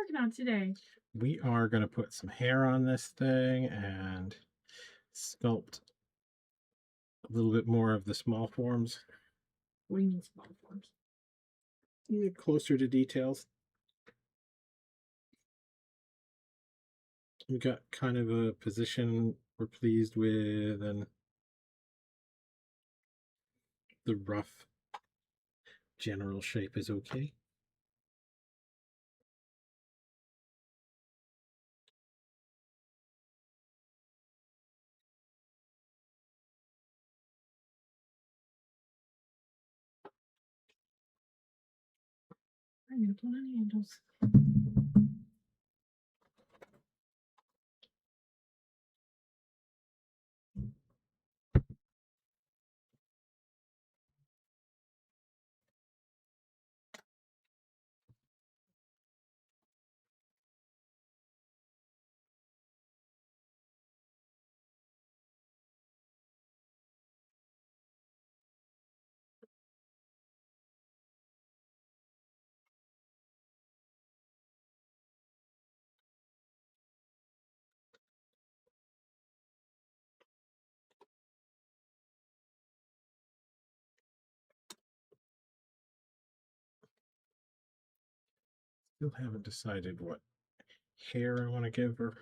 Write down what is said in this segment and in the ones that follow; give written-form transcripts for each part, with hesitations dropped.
working on today? We are going to put some hair on this thing and sculpt a little bit more of the small forms. What do you mean small forms? Get closer to details. We got kind of a position we're pleased with, and the rough general shape is okay. I'm gonna put on handles. Still haven't decided what hair I want to give her.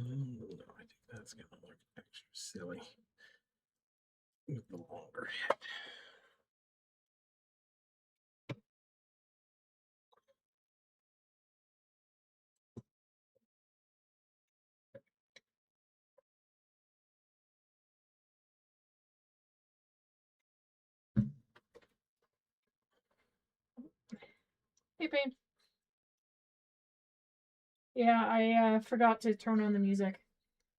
No, I think that's going to look extra silly with the longer head. Hey, babe. Yeah, I forgot to turn on the music.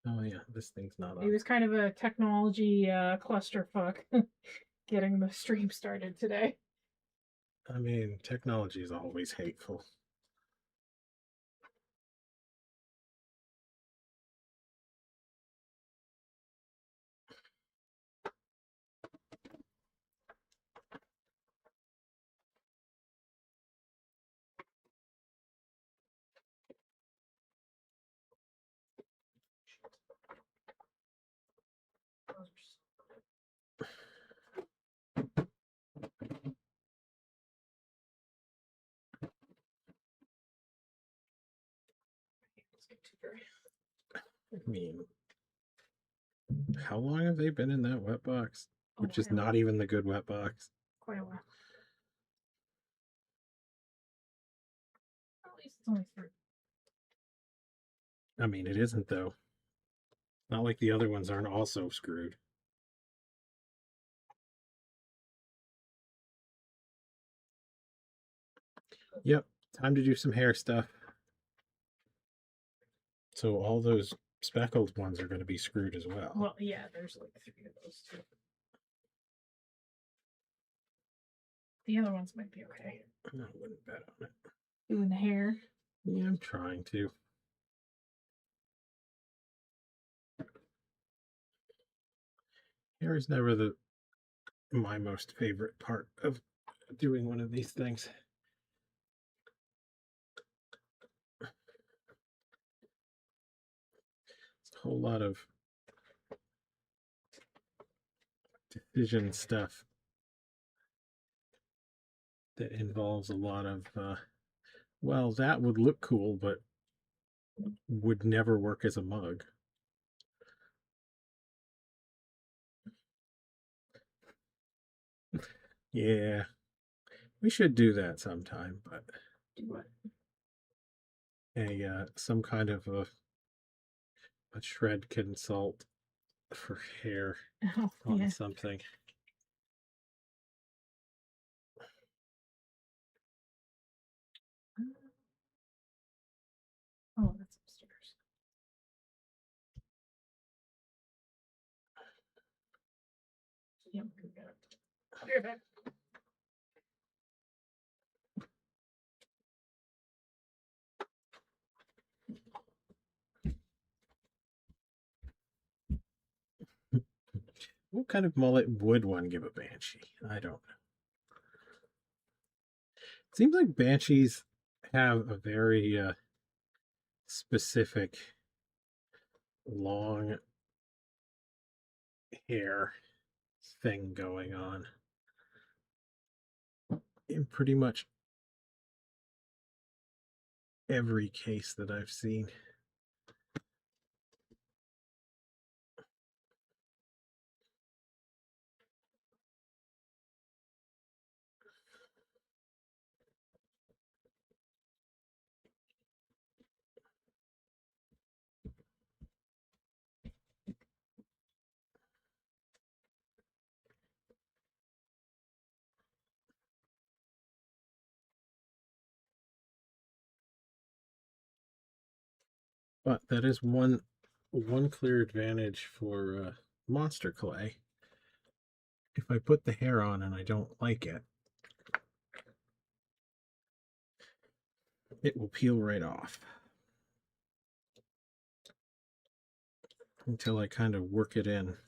Oh yeah, this thing's not on. It was kind of a technology clusterfuck getting the stream started today. I mean, technology is always hateful. I mean, how long have they been in that wet box? Which is not even the good wet box. Quite a while. At least it's only 3. I mean, it isn't though. Not like the other ones aren't also screwed. Yep, time to do some hair stuff. So all those speckled ones are going to be screwed as well. Well, yeah, there's like 3 of those too. The other ones might be okay. I wouldn't bet on it. Doing the hair. Yeah, I'm trying to. Hair is never my most favorite part of doing one of these things. It's a whole lot of decision stuff. that involves a lot of, well, that would look cool, but would never work as a mug. Yeah, we should do that sometime, but Do what? some kind of a shred consult for hair Oh, on yeah. something. Oh, that's upstairs. Yep, we got it. Here, back. What kind of mullet would one give a banshee? I don't know. It seems like banshees have a very specific long hair thing going on in pretty much every case that I've seen. But that is one clear advantage for monster clay. If I put the hair on and I don't like it, it will peel right off until I kind of work it in.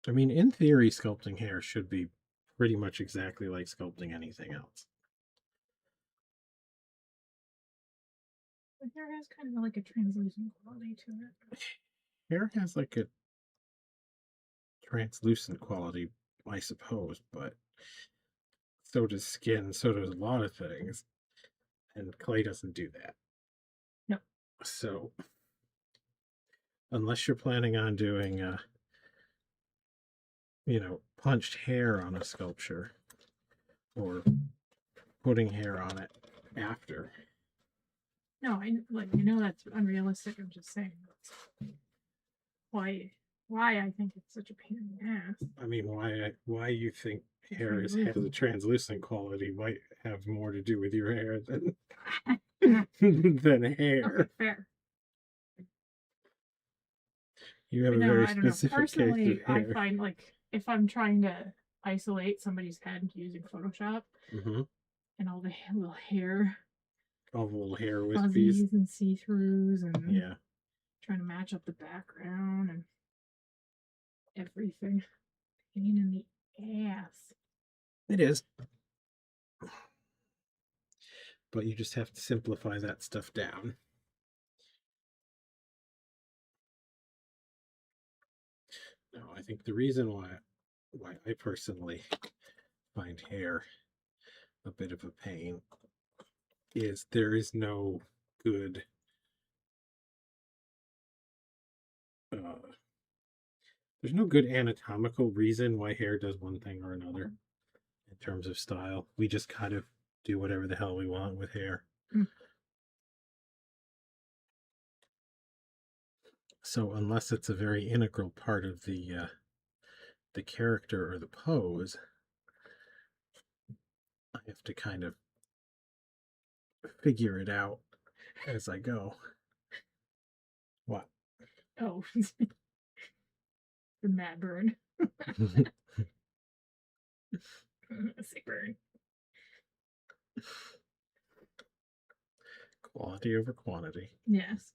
I mean, in theory, sculpting hair should be pretty much exactly like sculpting anything else. The hair has kind of like a translucent quality to it. Hair has like a translucent quality, I suppose, but so does skin, so does a lot of things. And clay doesn't do that. No. So, unless you're planning on doing, punched hair on a sculpture or putting hair on it after. No, I know that's unrealistic. I'm just saying that's why I think it's such a pain in the ass. I mean, why you think hair has a translucent quality might have more to do with your hair than than hair. Okay, fair. You have But a no, very I don't know. specific case Personally, of I hair. find like if I'm trying to isolate somebody's head using Photoshop Mm-hmm. and all the little hair All the little hair wispies. fuzzies and see-throughs and Yeah. trying to match up the background and everything. Pain in the ass. It is. But you just have to simplify that stuff down. No, I think the reason why I personally find hair a bit of a pain is there is no good there's no good anatomical reason why hair does one thing or another in terms of style. We just kind of do whatever the hell we want with hair. Mm. So unless it's a very integral part of the character or the pose, I have to kind of figure it out as I go. What? Oh, the mad burn. Sick burn. Quality over quantity. Yes.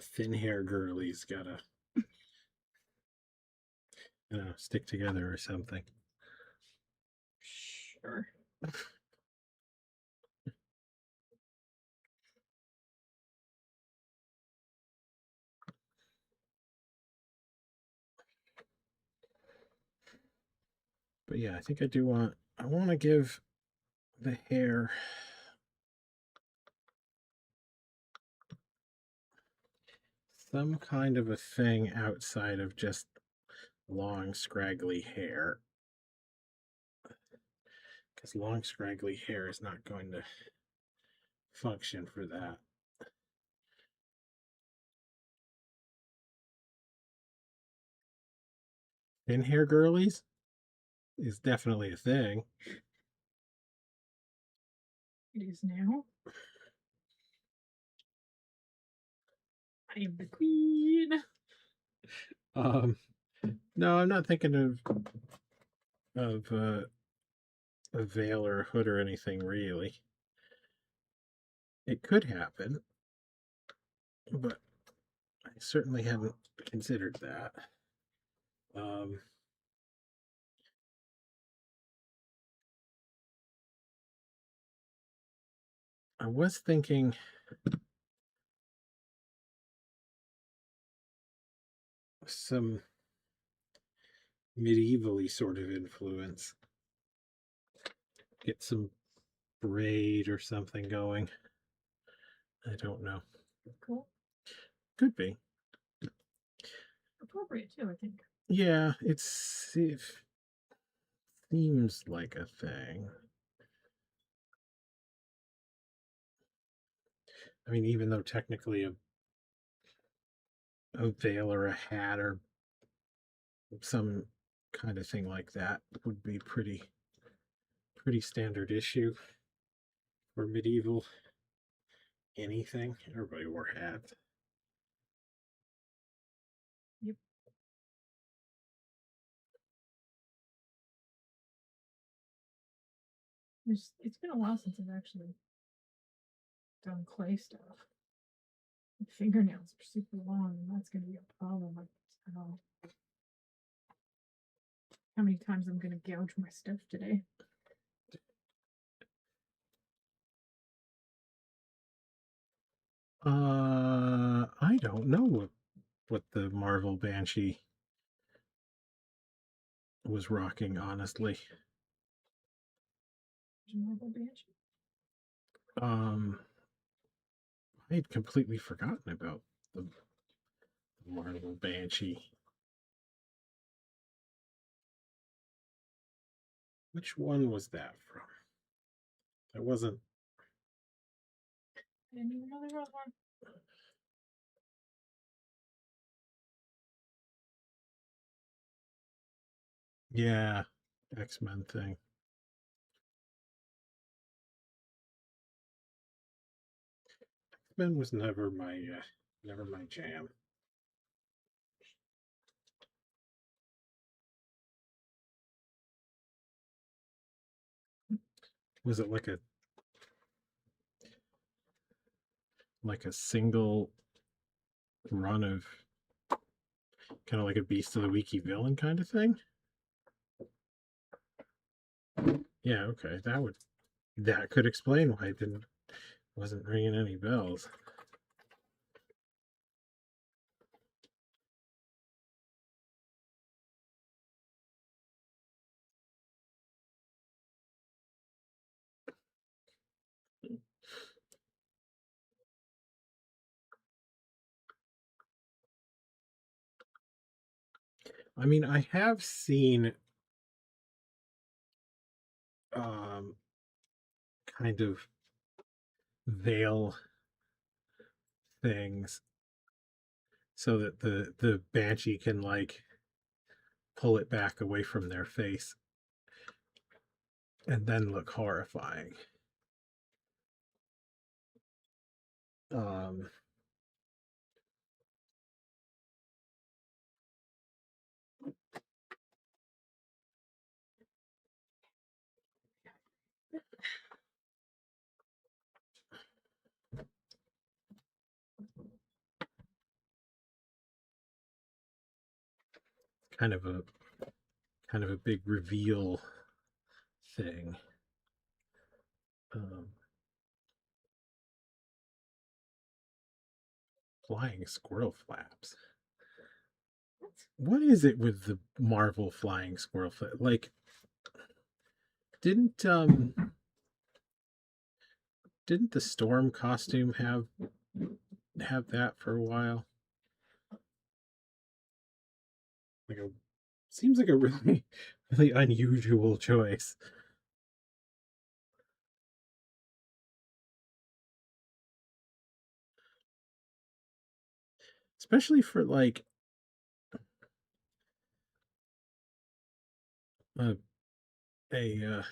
Thin hair girlie's gotta stick together or something. Sure. But yeah, I think I want to give the hair some kind of a thing outside of just long, scraggly hair. Because long, scraggly hair is not going to function for that. Thin hair girlies is definitely a thing. It is now. I am the queen. No, I'm not thinking of a veil or a hood or anything really. It could happen, but I certainly haven't considered that. I was thinking some medievally sort of influence. Get some braid or something going. I don't know. Cool. Could be. Appropriate too, I think. Yeah, it seems like a thing. I mean, even though technically a veil or a hat or some kind of thing like that would be pretty standard issue for medieval anything. Everybody wore hats. Yep. It's been a while since I've actually done clay stuff. My fingernails are super long, and that's going to be a problem. I don't know how many times I'm going to gouge my stuff today. I don't know what the Marvel Banshee was rocking, honestly. Marble Banshee. I had completely forgotten about the Marvel Banshee. Which one was that from? That wasn't. I didn't even know there was one. Yeah, X-Men thing. X-Men was never my jam. Was it like a single run of kind of like a Beast of the Week villain kind of thing? Yeah, okay, that could explain why it wasn't ringing any bells. I mean, I have seen kind of veil things so that the banshee can like pull it back away from their face and then look horrifying. Um, kind of a kind of a big reveal thing. Um, Flying squirrel flaps. What is it with the Marvel flying squirrel flap? Like, didn't didn't the Storm costume have that for a while? Like a seems like a really really unusual choice. Especially for like a a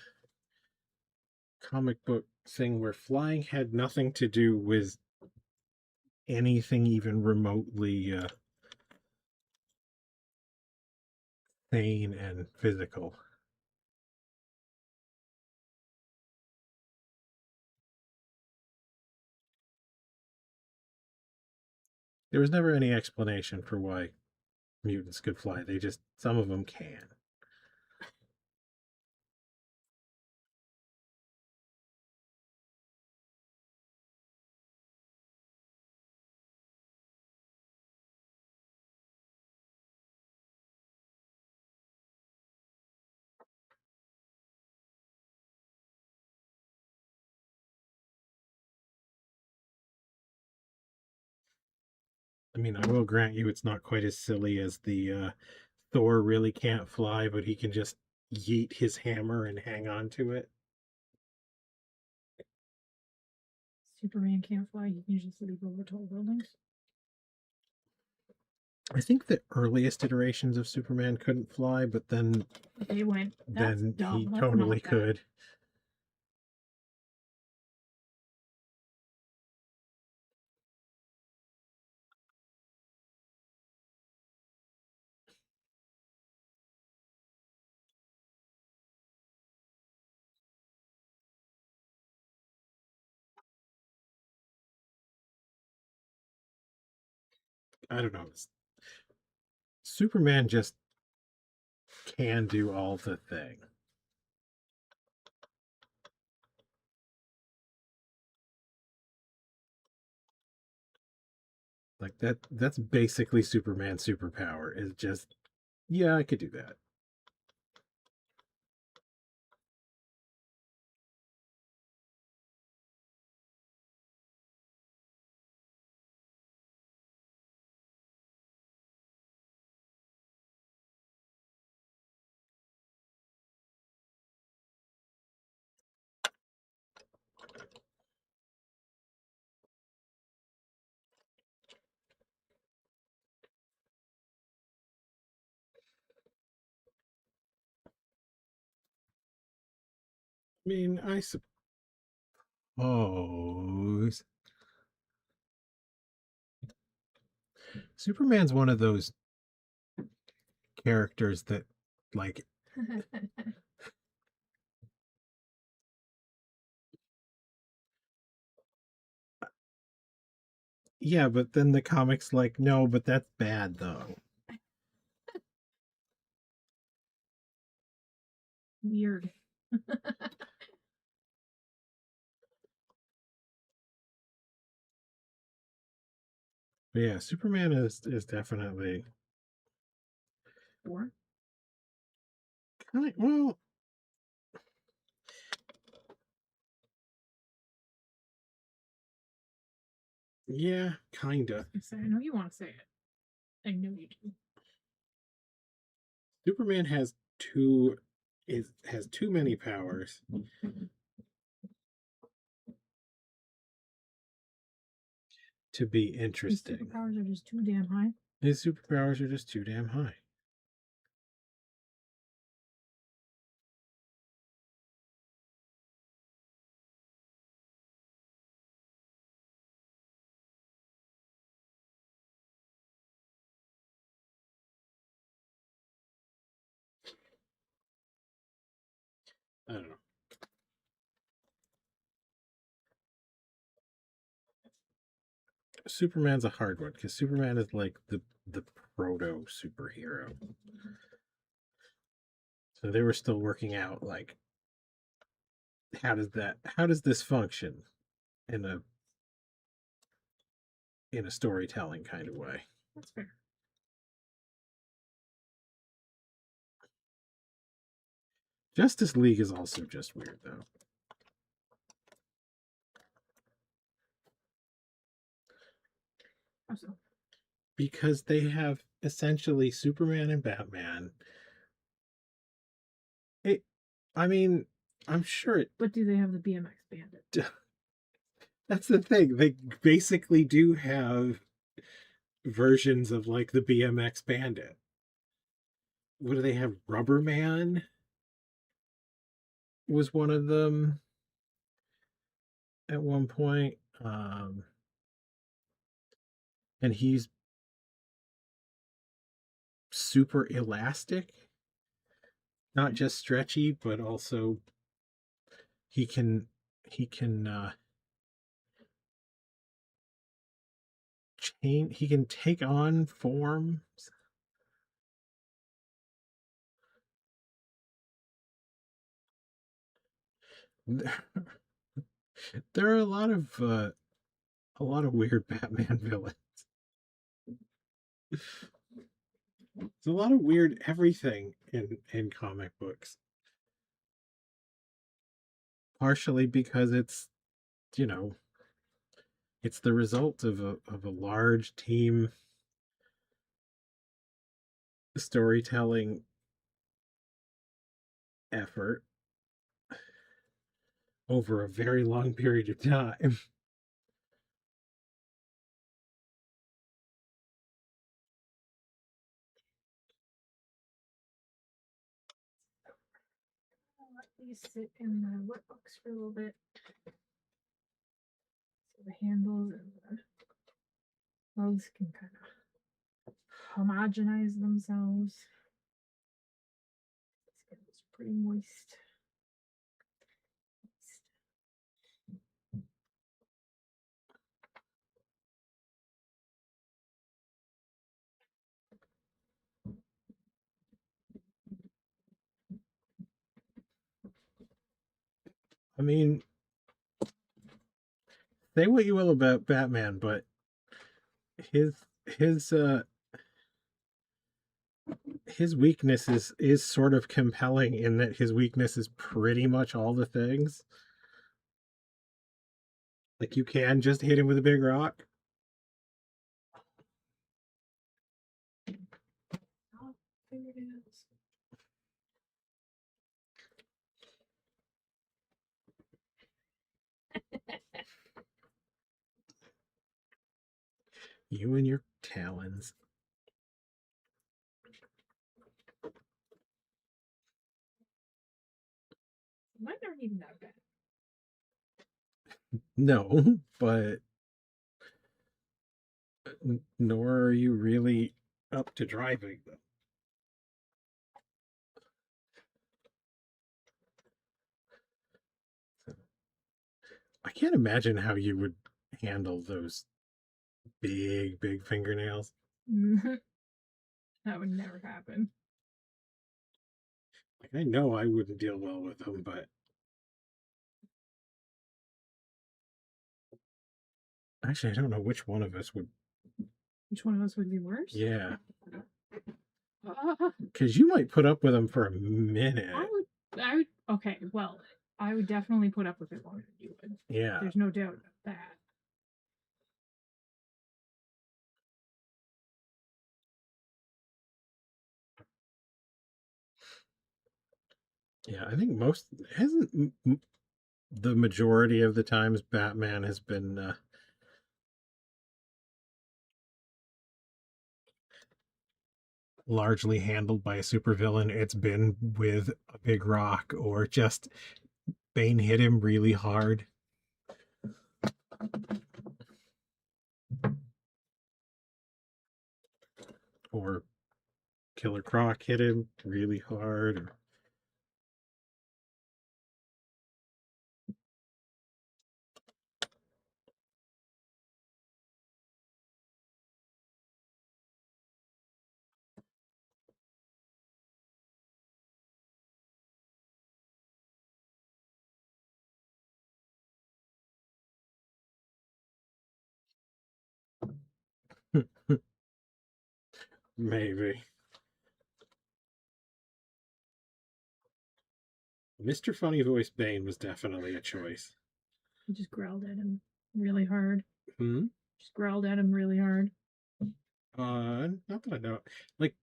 comic book thing where flying had nothing to do with anything even remotely sane and physical. There was never any explanation for why mutants could fly. They just, some of them can. I mean, I will grant you it's not quite as silly as the Thor really can't fly, but he can just yeet his hammer and hang on to it. Superman can't fly. He can just leap over tall buildings. I think the earliest iterations of Superman couldn't fly, but then They went. That's then dumb. he That's totally not that. could. I don't know. Superman just can do all the thing. Like that's basically Superman's superpower is just yeah, I could do that. I mean, I suppose Superman's one of those characters that like yeah, but then the comics like no, but that's bad though. Weird. But yeah, Superman is definitely Or kind of well, yeah, kinda. I know you want to say it. I know you do. Superman has too many powers to be His interesting. superpowers are just too damn high. His superpowers are just too damn high. I don't know. Superman's a hard one because Superman is like the proto superhero. So they were still working out like how does this function in a storytelling kind of way. That's fair. Justice League is also just weird though. How so? Because they have essentially Superman and Batman. It, I mean, I'm sure it. But do they have the BMX Bandit? That's the thing. They basically do have versions of like the BMX Bandit. What do they have? Rubber Man was one of them at one point. And he's super elastic, not just stretchy, but also he can change. He can take on forms. There are a lot of weird Batman villains. There's a lot of weird everything in comic books. Partially because it's, you know, it's the result of a large team storytelling effort over a very long period of time. I'll let these sit in the wood box for a little bit. So the handles and the legs can kind of homogenize themselves. This is pretty moist. I mean, say what you will about Batman, but his his uh his weakness is sort of compelling in that his weakness is pretty much all the things. Like you can just hit him with a big rock. Oh, fingernails. You and your talons. Mine aren't even that bad. No, but nor are you really up to driving them. I can't imagine how you would handle those big fingernails. That would never happen. Like I know I wouldn't deal well with them, but actually I don't know which one of us would. Which one of us would be worse? Yeah, Uh, because you might put up with them for a minute. I would. Okay, well, I would definitely put up with it longer than you would. Yeah. There's no doubt about that. Yeah, I think most hasn't the majority of the times Batman has been largely handled by a supervillain. It's been with a big rock or just Bane hit him really hard. Or Killer Croc hit him really hard. Or... Maybe. Mr. Funny Voice Bane was definitely a choice. He just growled at him really hard. Hmm? Just growled at him really hard. Not that I know. Like,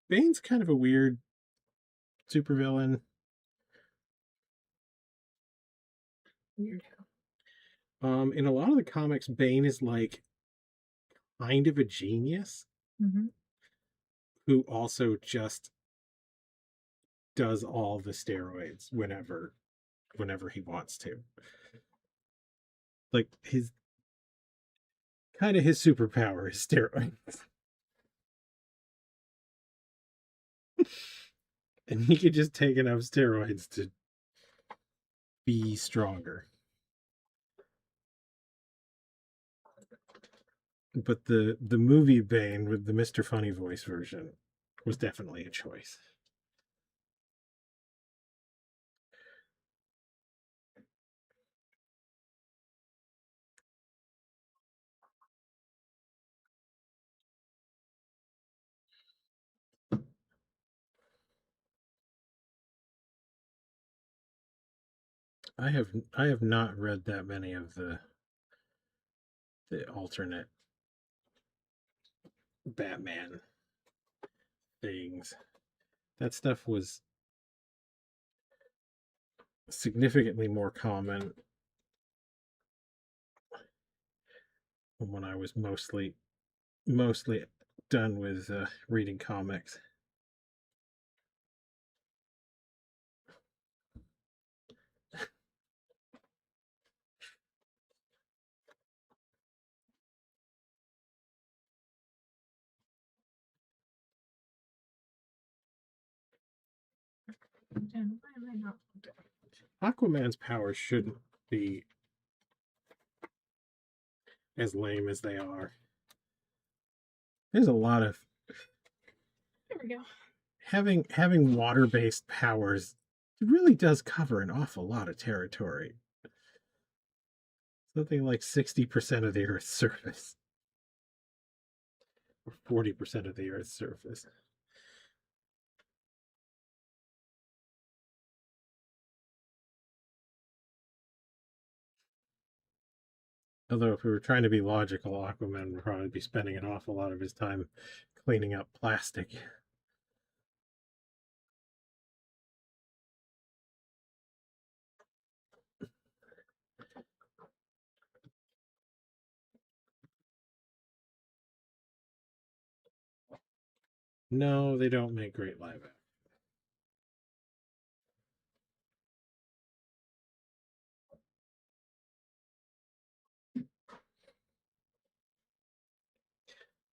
Bane's kind of a weird supervillain. Weird. In a lot of the comics, Bane is like kind of a genius Mm-hmm. who also just does all the steroids whenever he wants to. Like his superpower is steroids. And he could just take enough steroids to be stronger. But the movie Bane with the Mr. Funny Voice version was definitely a choice. I have not read that many of the alternate Batman things. That stuff was significantly more common when I was mostly done with reading comics. And why am I not? Aquaman's powers shouldn't be as lame as they are. There's a lot of There we go. having water-based powers really does cover an awful lot of territory. Something like 60% of the Earth's surface. Or 40% of the Earth's surface. Although if we were trying to be logical, Aquaman would probably be spending an awful lot of his time cleaning up plastic. No, they don't make great live action.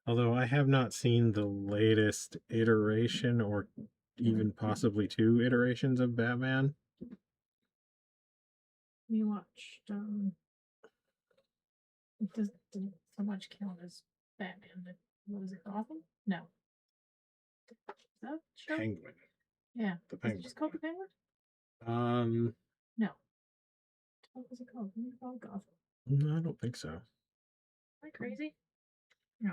Although I have not seen the latest iteration or even possibly two iterations of Batman. We watched. It didn't so much count as Batman. But what was it? Gotham? No. Is that a show? Penguin. Yeah. The Is it Penguin. just called the Penguin? Um, No. What was it called? What was it called? Gotham. no, I don't think so. Am I crazy? No.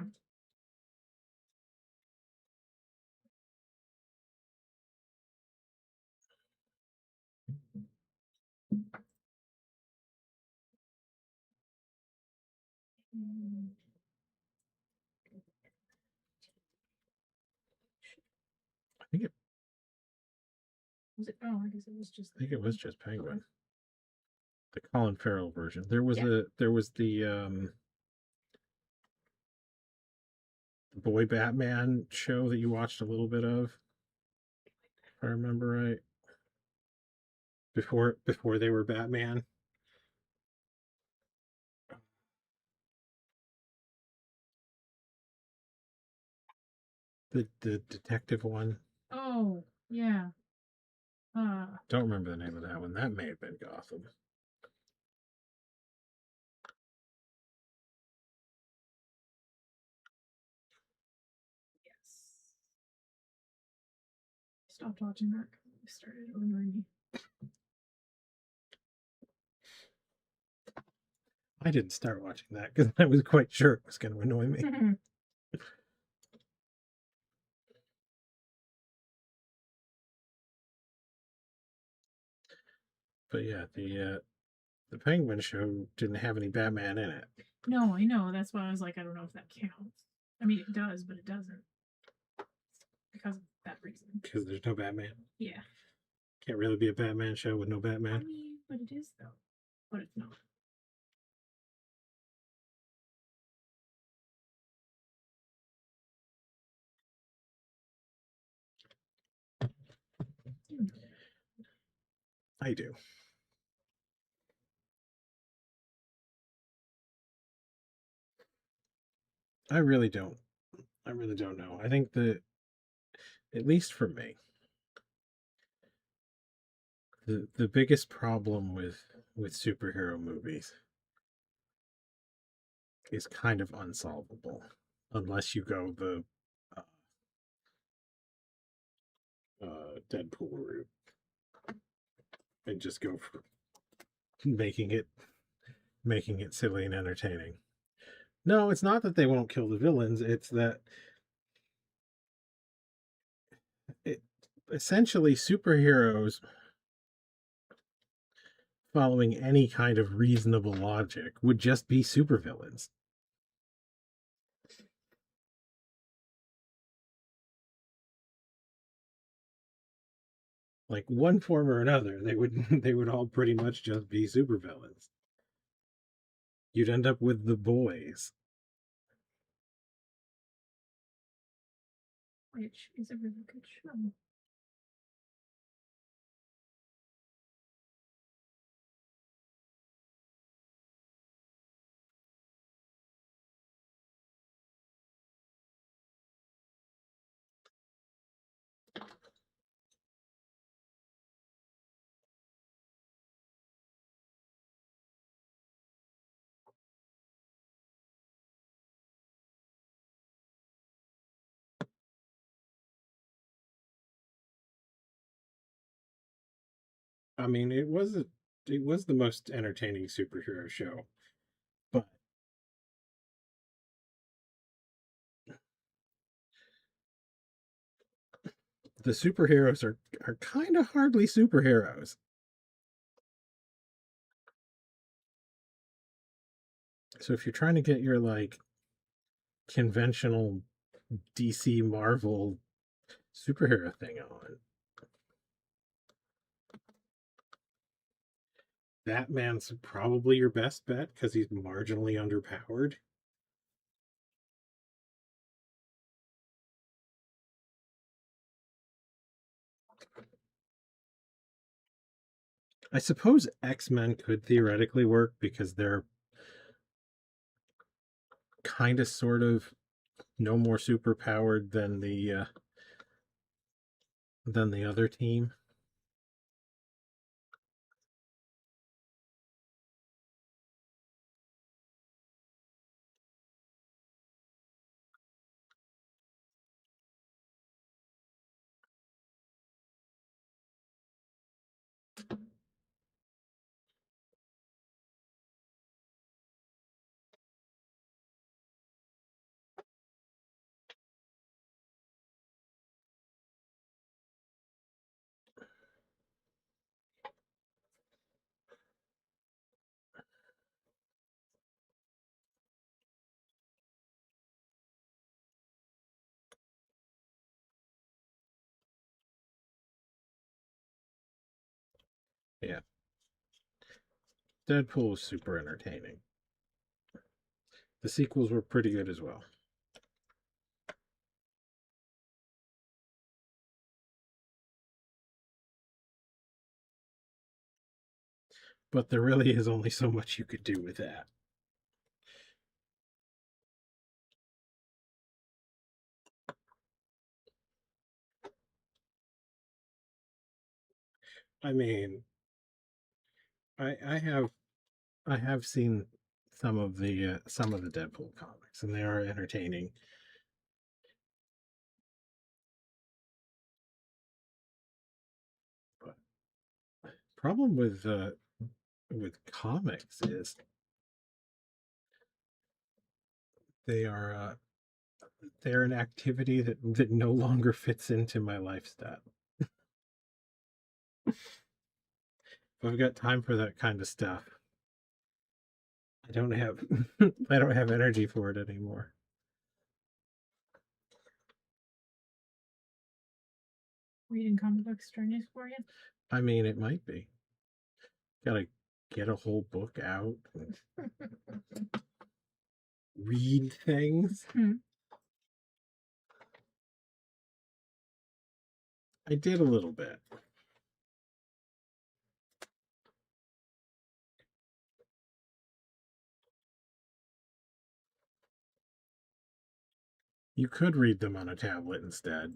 Mm, I think it Was it? Oh, I guess it was just. I think it was just Penguin. The Colin Farrell version. There was Yeah. the Boy Batman show that you watched a little bit of, if I remember right. Before they were Batman. The detective one. Oh, yeah. Don't remember the name of that one. That may have been Gotham. Yes. Stopped watching that because it started annoying me. I didn't start watching that because I was quite sure it was going to annoy me. But yeah, the Penguin show didn't have any Batman in it No, I know. That's why I was like, I don't know if that counts. I mean, it does, but it doesn't because of that reason. because there's no Batman. Yeah. Can't really be a Batman show with no I Batman. mean, but it is though. But it's not. I do. I really don't. I really don't know. I think that, at least for me, the biggest problem with superhero movies is kind of unsolvable unless you go the uh, Deadpool route and just go for making it silly and entertaining. No, it's not that they won't kill the villains, it's that it essentially superheroes following any kind of reasonable logic would just be supervillains. Like one form or another, they would they would all pretty much just be supervillains. You'd end up with the boys. Which is a really good show. I mean, it was the most entertaining superhero show, but the superheroes are kind of hardly superheroes. So if you're trying to get your like conventional DC Marvel superhero thing on, Batman's probably your best bet because he's marginally underpowered. I suppose X-Men could theoretically work because they're kind of sort of no more superpowered than the other team. Yeah, Deadpool was super entertaining. The sequels were pretty good as well. But there really is only so much you could do with that. I mean, I I have seen some of the Deadpool comics, and they are entertaining. But problem with comics is They are they're an activity that no longer fits into my lifestyle. If I've got time for that kind of stuff, I don't have I don't have energy for it anymore. Reading comic books strenuous for you? I mean, it might be. Gotta get a whole book out and read things. I did a little bit. You could read them on a tablet instead.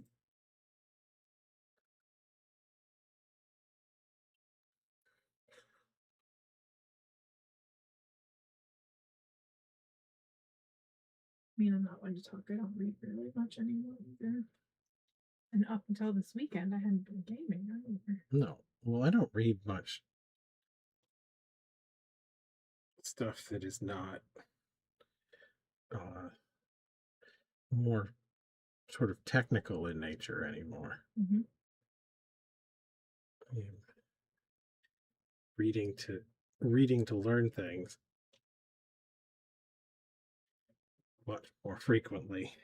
I mean, I'm not one to talk. I don't read really much anymore either. And up until this weekend, I hadn't been gaming either. No. Well, I don't read much stuff that is not more sort of technical in nature anymore. Mm-hmm. I mean, reading to learn things much more frequently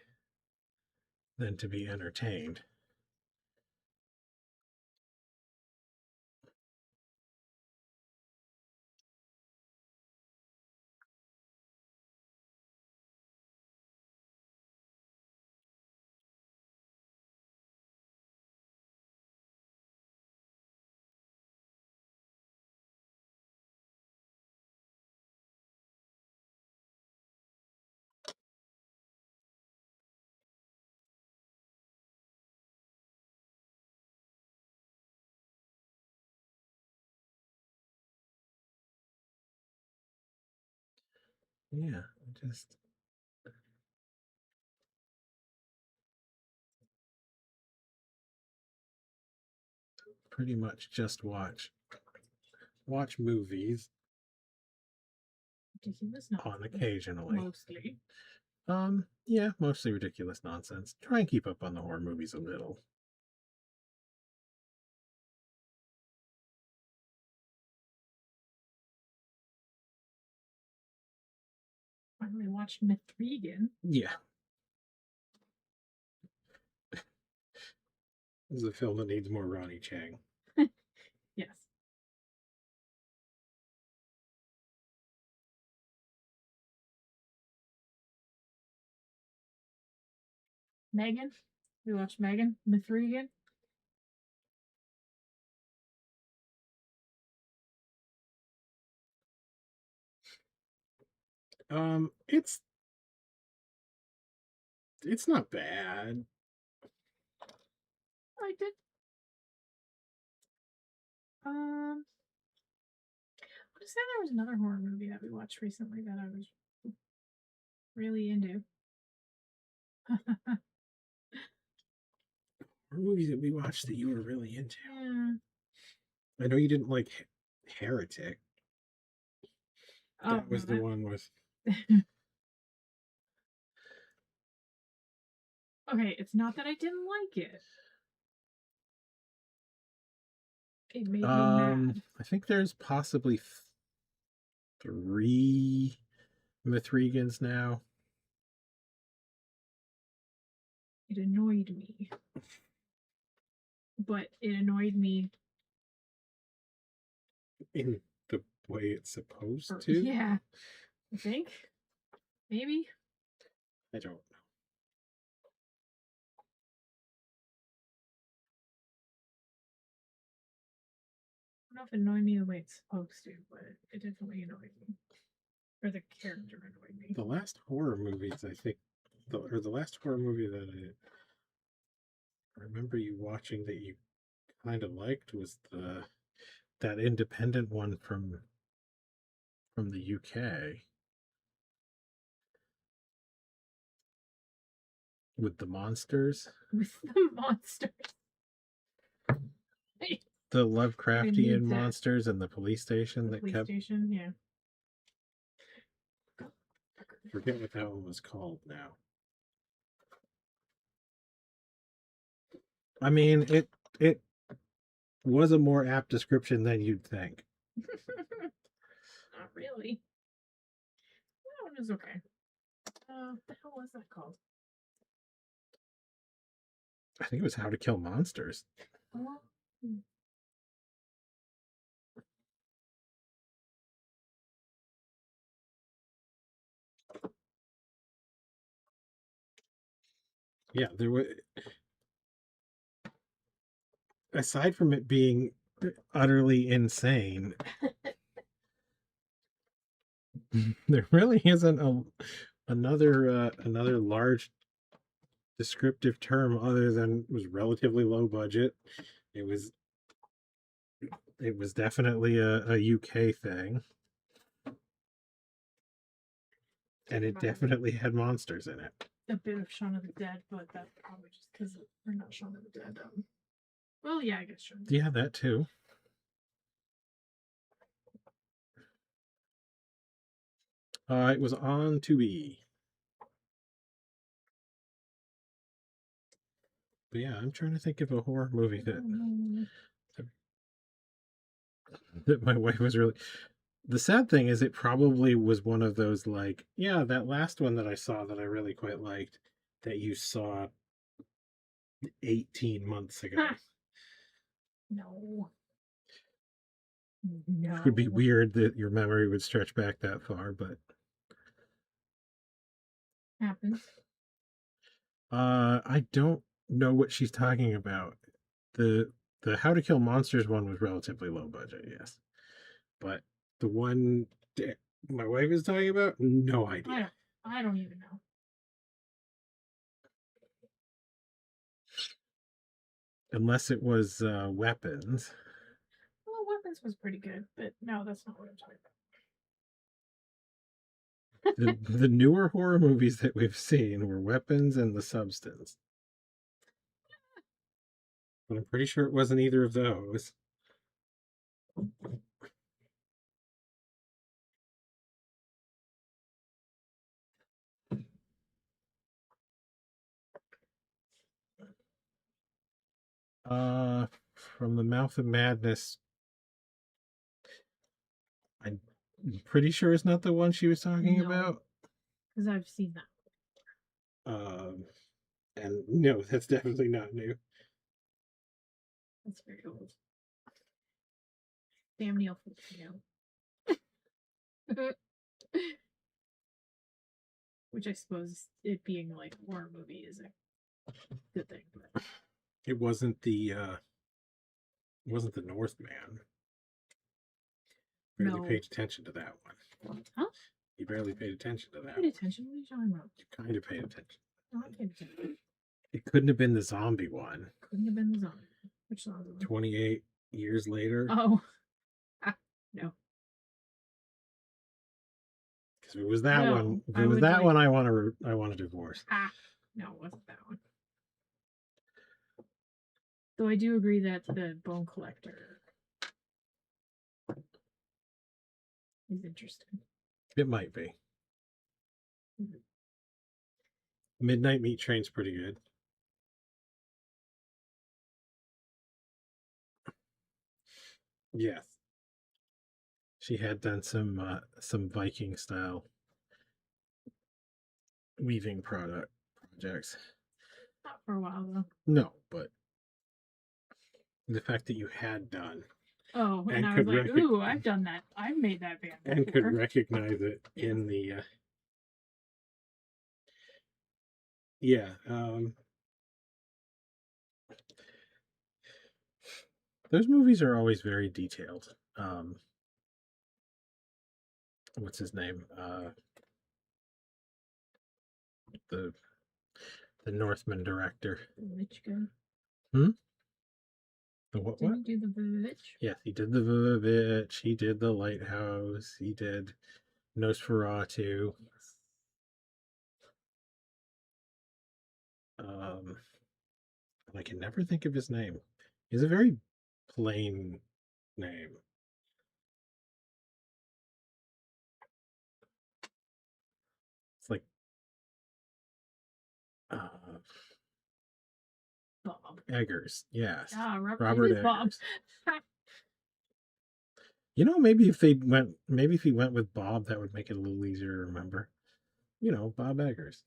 than to be entertained. Yeah, just pretty much just watch movies Ridiculous on nonsense. occasionally. Mostly. Yeah, mostly ridiculous nonsense. Try and keep up on the horror movies a little. Finally watched Mythregan. Yeah. This is a film that needs more Ronnie Chang. Yes. Megan. We watched Megan. Mythregan. It's not bad. I did. I want to say there was another horror movie that we watched recently that I was really into. What movies that we watched that you were really into? Yeah. I know you didn't like Heretic. Oh, That was the one with. Okay, it's not that I didn't like it. It made me mad. I think there's possibly 3 Mithregans now. It annoyed me. But it annoyed me In the way it's supposed to. Yeah. I think. Maybe. I don't know. I don't know if it annoyed me the way it's supposed to, but it definitely annoyed me. Or the character annoyed me. The last horror movies, I think, the last horror movie that I remember you watching that you kind of liked was that independent one from the UK with the monsters. With the monsters. The Lovecraftian monsters and the police station the police station, yeah. I forget what that one was called now. I mean, it was a more apt description than you'd think. Not really. That one was okay. What the hell was that called? I think it was How to Kill Monsters. Oh, Yeah, there was. Aside from it being utterly insane, there really isn't another large descriptive term other than it was relatively low budget. It was definitely a UK thing, and it definitely had monsters in it. a bit of Shaun of the Dead, but that's probably just because we're not Shaun of the Dead. Well, yeah, I guess Shaun of the Dead. Yeah, that too. It was on Tubi. But yeah, I'm trying to think of a horror movie that my wife was really. The sad thing is, it probably was one of those, like, yeah, that last one that I saw that I really quite liked that you saw 18 months ago. No. It would be weird that your memory would stretch back that far, but Happens. I don't know what she's talking about. The How to Kill Monsters one was relatively low budget, yes. But the one that my wife is talking about, no idea. I don't even know. Unless it was Weapons. Well, Weapons was pretty good, but no, that's not what I'm talking about. The newer horror movies that we've seen were Weapons and The Substance. But I'm pretty sure it wasn't either of those. From the Mouth of Madness, I'm pretty sure it's not the one she was talking about. Because I've seen that. And no, that's definitely not new. That's very old. Damn Neil Filipino. Which I suppose it being like a horror movie is a good thing. But... It wasn't the Northman. Barely paid attention to that one. Huh? You barely paid attention to that. Paid attention? What are you talking about? You kind of paid attention. No, I paid attention. It couldn't have been the zombie one. Couldn't have been the zombie. Which zombie one? 28 years later. Oh. No. Because if it was that one, if it was that one, I want a divorce. No, it wasn't that one. Though I do agree that the Bone Collector is interesting. It might be. Mm-hmm. Midnight Meat Train's pretty good. Yes. She had done some Viking style weaving projects. Not for a while though. No, but the fact that you had done. Oh, and I was like, ooh, I've done that. I've made that band before. And could recognize it in the yeah. Those movies are always very detailed. What's his name? The Northman director. The Witch guy. The what? Did he do the Witch? Yes, he did the Witch. He did the Lighthouse. He did Nosferatu. I can never think of his name. He's a very plain name. Uh, Bob. Eggers, yes. Ah, Robert it is Bob. Eggers. You know, maybe if he went with Bob, that would make it a little easier to remember. You know, Bob Eggers.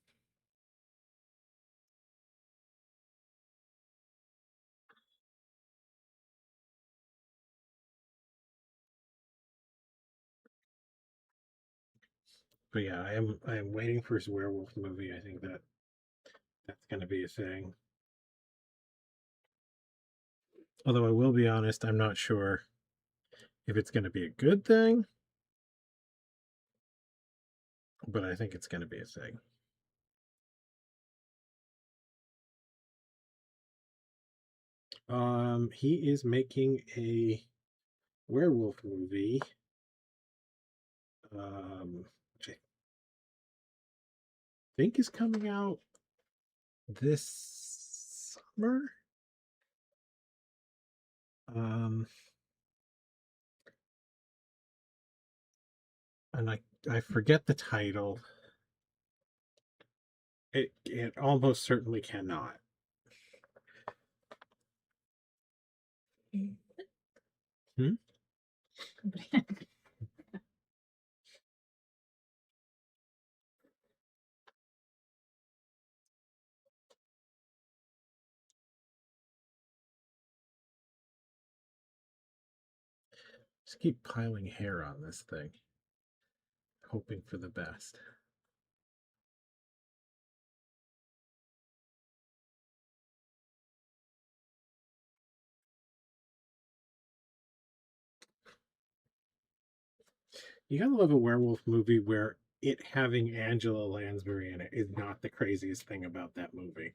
But yeah, I am waiting for his werewolf movie. I think that's going to be a thing. Although I will be honest, I'm not sure if it's going to be a good thing, but I think it's going to be a thing. He is making a werewolf movie, which I think is coming out this summer. Um, and I forget the title. It almost certainly cannot. Hmm? Just keep piling hair on this thing, hoping for the best. You gotta love a werewolf movie where it having Angela Lansbury in it is not the craziest thing about that movie.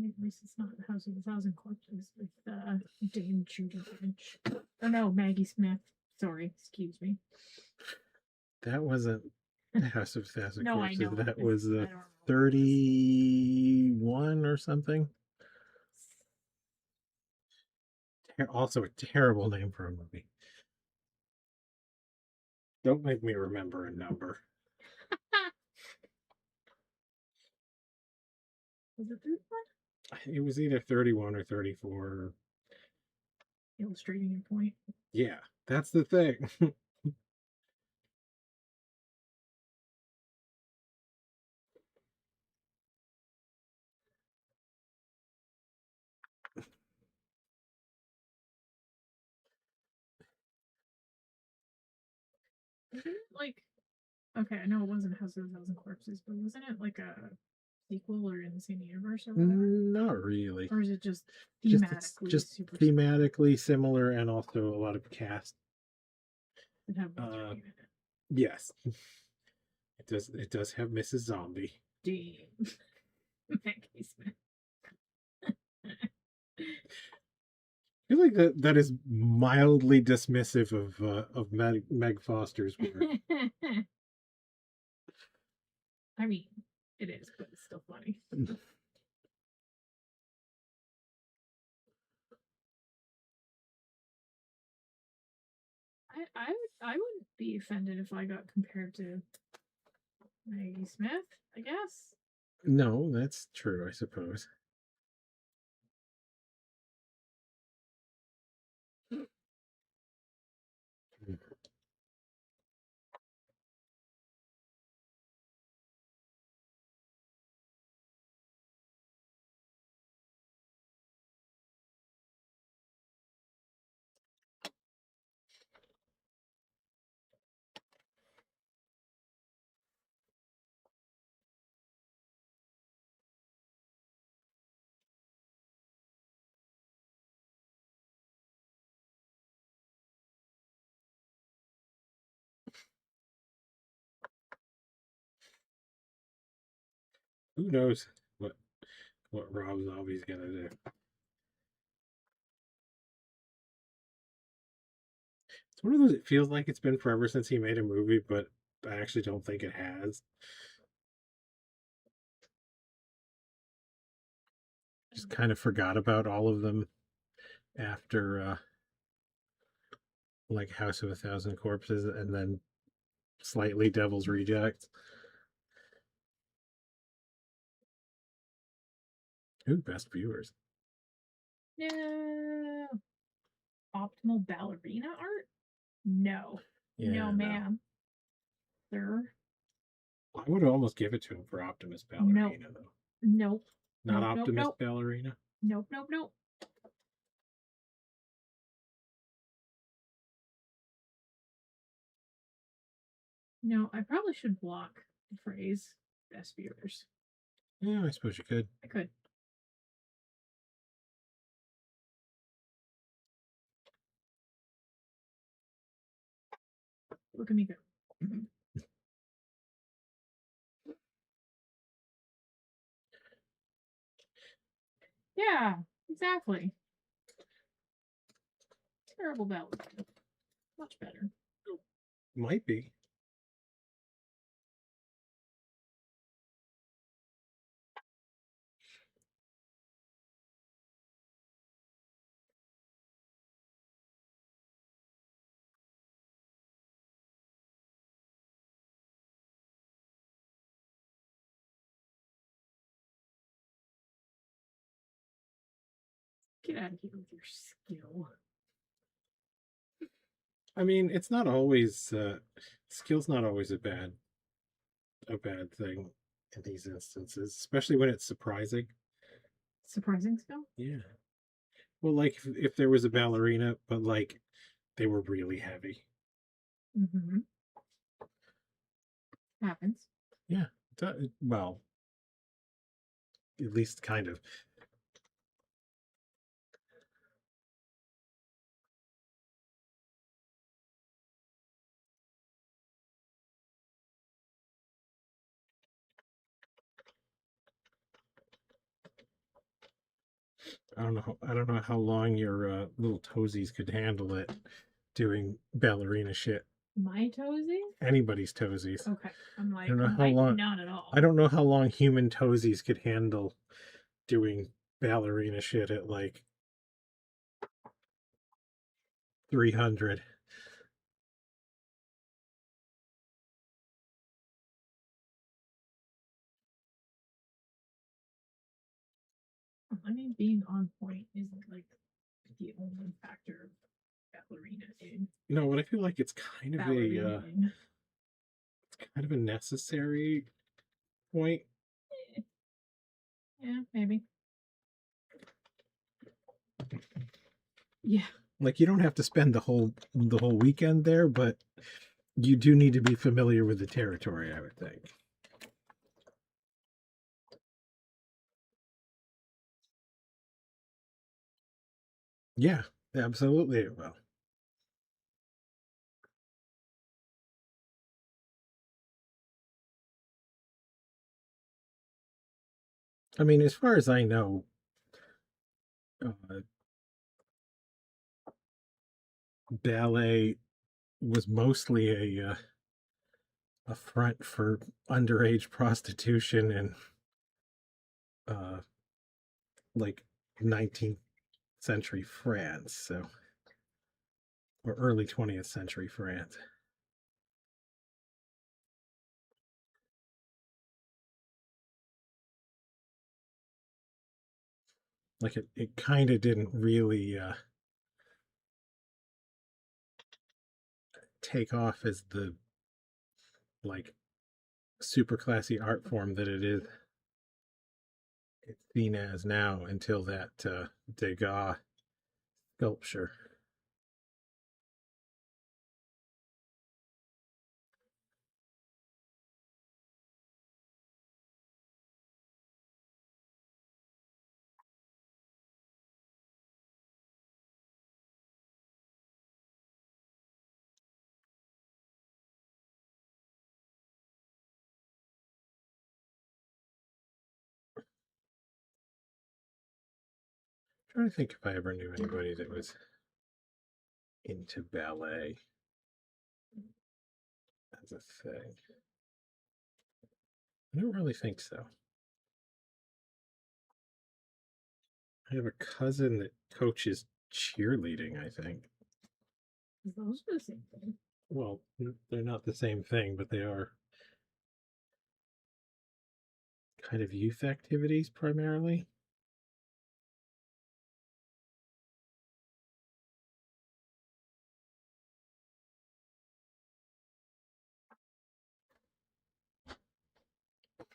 At least it's not House of a Thousand Corpses with Dame Judy Dench. Or no, Maggie Smith. Sorry, excuse me. That wasn't House of Thousand No, I Corpses. know. That was I don't remember 31 or something. Also a terrible name for a movie. Don't make me remember a number. Was it 31? It was either 31 or 34. Illustrating your point. Yeah, that's the thing. Isn't it like, okay, I know it wasn't House of a Thousand Corpses, but wasn't it like a sequel or in the same universe or whatever? Not really. Or is it just It's thematically just super thematically similar and also a lot of cast. that have what's her name in it? Yes. It does have Mrs. Zombie. Damn. Maggie Smith. I feel like that is mildly dismissive of Meg Foster's work. I mean, it is, but it's still funny. I wouldn't be offended if I got compared to Maggie Smith, I guess. No, that's true, I suppose. Who knows what Rob Zombie's gonna do? It's one of those. It feels like it's been forever since he made a movie, but I actually don't think it has. Just kind of forgot about all of them after like House of a Thousand Corpses and then slightly Devil's Rejects. Ooh, best viewers. No. Optimal ballerina art? No. Yeah, No, no. ma'am. Sir. I would almost give it to him for Optimus Nope. Ballerina, though. Nope. Not Nope. Nope. Optimus Nope. Ballerina? Nope. Nope. Nope. No, I probably should block the phrase best viewers. Yeah, I suppose you could. I could. Look at me go. Yeah, exactly. Terrible ballerina. Much better. Might be. Get out of here with your skill. I mean, it's not always skill's not always a bad thing in these instances, especially when it's surprising. Surprising skill? Yeah. Well, like if there was a ballerina, but like they were really heavy. Mm-hmm. Happens. Yeah. Well, at least kind of. I don't know how long your little toesies could handle it doing ballerina shit. My toesies? Anybody's toesies. Okay. I'm I like, don't know how long. not at all. I don't know how long human toesies could handle doing ballerina shit at like 300. I mean, being on point isn't like the only factor of ballerina, dude. No, but I feel like it's kind of Ballerina. it's kind of a necessary point. Yeah, maybe. Yeah. Like you don't have to spend the whole weekend there, but you do need to be familiar with the territory, I would think. Yeah, absolutely it will. I mean, as far as I know, uh, ballet was mostly a front for underage prostitution and uh, like 19th century France, so or early 20th century France. Like it kind of didn't really take off as the like super classy art form that it's seen as now until that Degas sculpture. I'm trying to think if I ever knew anybody that was into ballet as a thing. I don't really think so. I have a cousin that coaches cheerleading, I think. Those are the same thing. Well, they're not the same thing, but they are kind of youth activities primarily.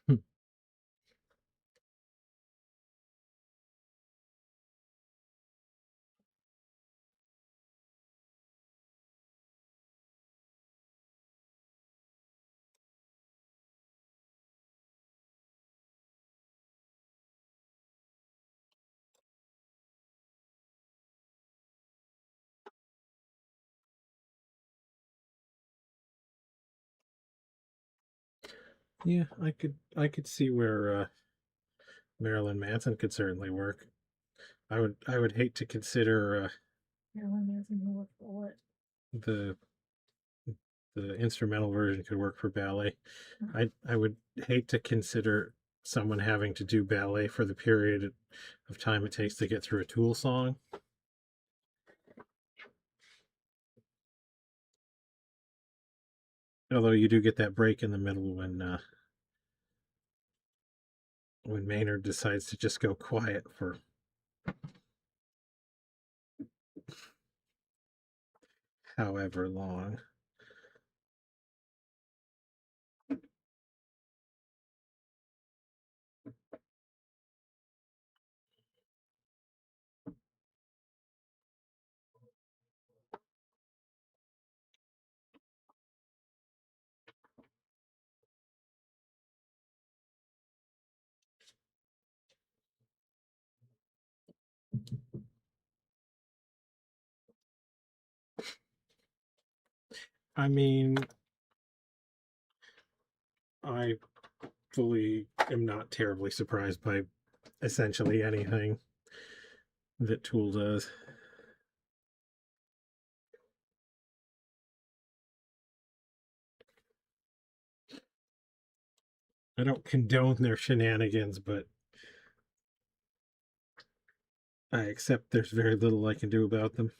Hmm. Yeah, I could see where Marilyn Manson could certainly work. I would hate to consider Marilyn Manson can work for what? the the instrumental version could work for ballet. Huh. I would hate to consider someone having to do ballet for the period of time it takes to get through a Tool song. Although you do get that break in the middle when Maynard decides to just go quiet for however long. I mean, I fully am not terribly surprised by essentially anything that Tool does. I don't condone their shenanigans, but I accept there's very little I can do about them.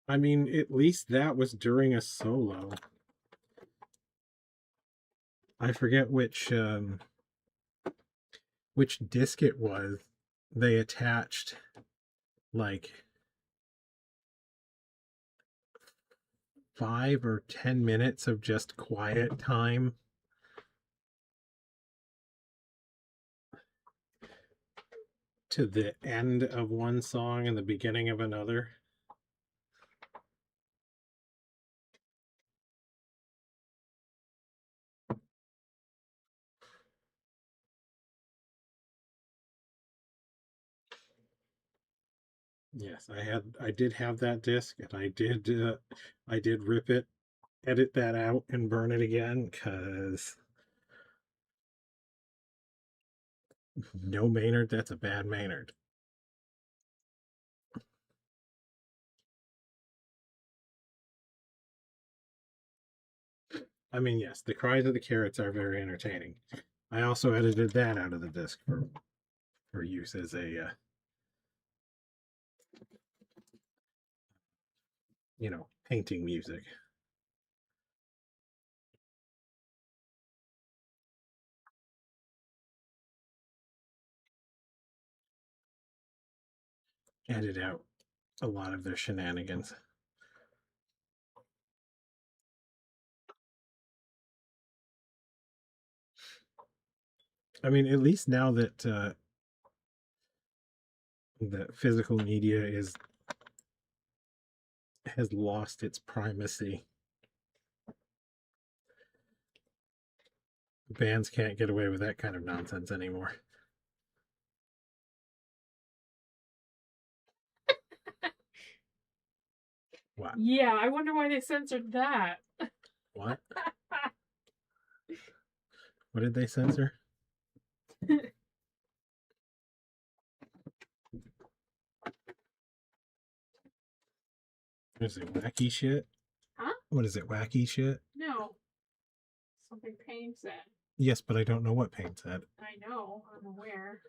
I mean, at least that was during a solo. I forget which disc it was. They attached like 5 or 10 minutes of just quiet time to the end of one song and the beginning of another. Yes, I did have that disc, and I did rip it, edit that out, and burn it again because no Maynard, that's a bad Maynard. I mean, yes, the cries of the carrots are very entertaining. I also edited that out of the disc for use as a painting music. Edit out a lot of their shenanigans. I mean, at least now that that physical media has lost its primacy, bands can't get away with that kind of nonsense anymore. What? Yeah, I wonder why they censored that. What? What did they censor? Is it wacky shit? Huh? What is it? Wacky shit? No. Something Payne said. Yes, but I don't know what Payne said. I know, I'm aware.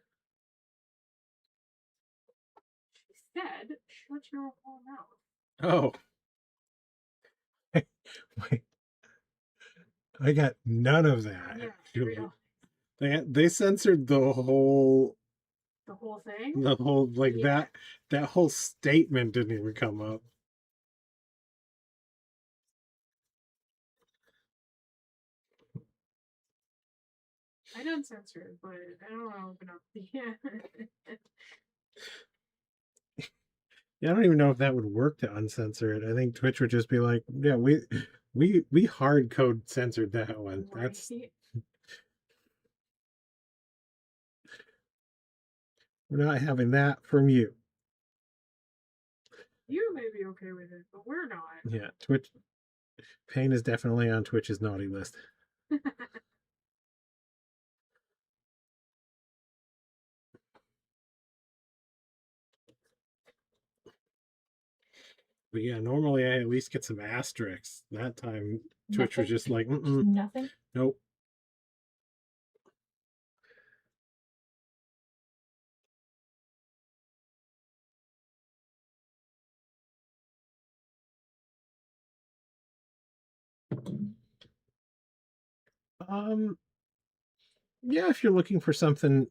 She said, shut your whole mouth. Oh. Wait. I got none of that. Yeah, real. They censored the whole thing? like Yeah. that whole statement didn't even come up. I don't censor it, but I don't want to open up the Yeah, I don't even know if that would work to uncensor it. I think Twitch would just be like, yeah, we hard code censored that one. Right. That's we're not having that from you. You may be okay with it, but we're not. Yeah, Twitch Payne is definitely on Twitch's naughty list. But yeah, normally I at least get some asterisks. That time Twitch was just like, nothing. Nope. Yeah, if you're looking for something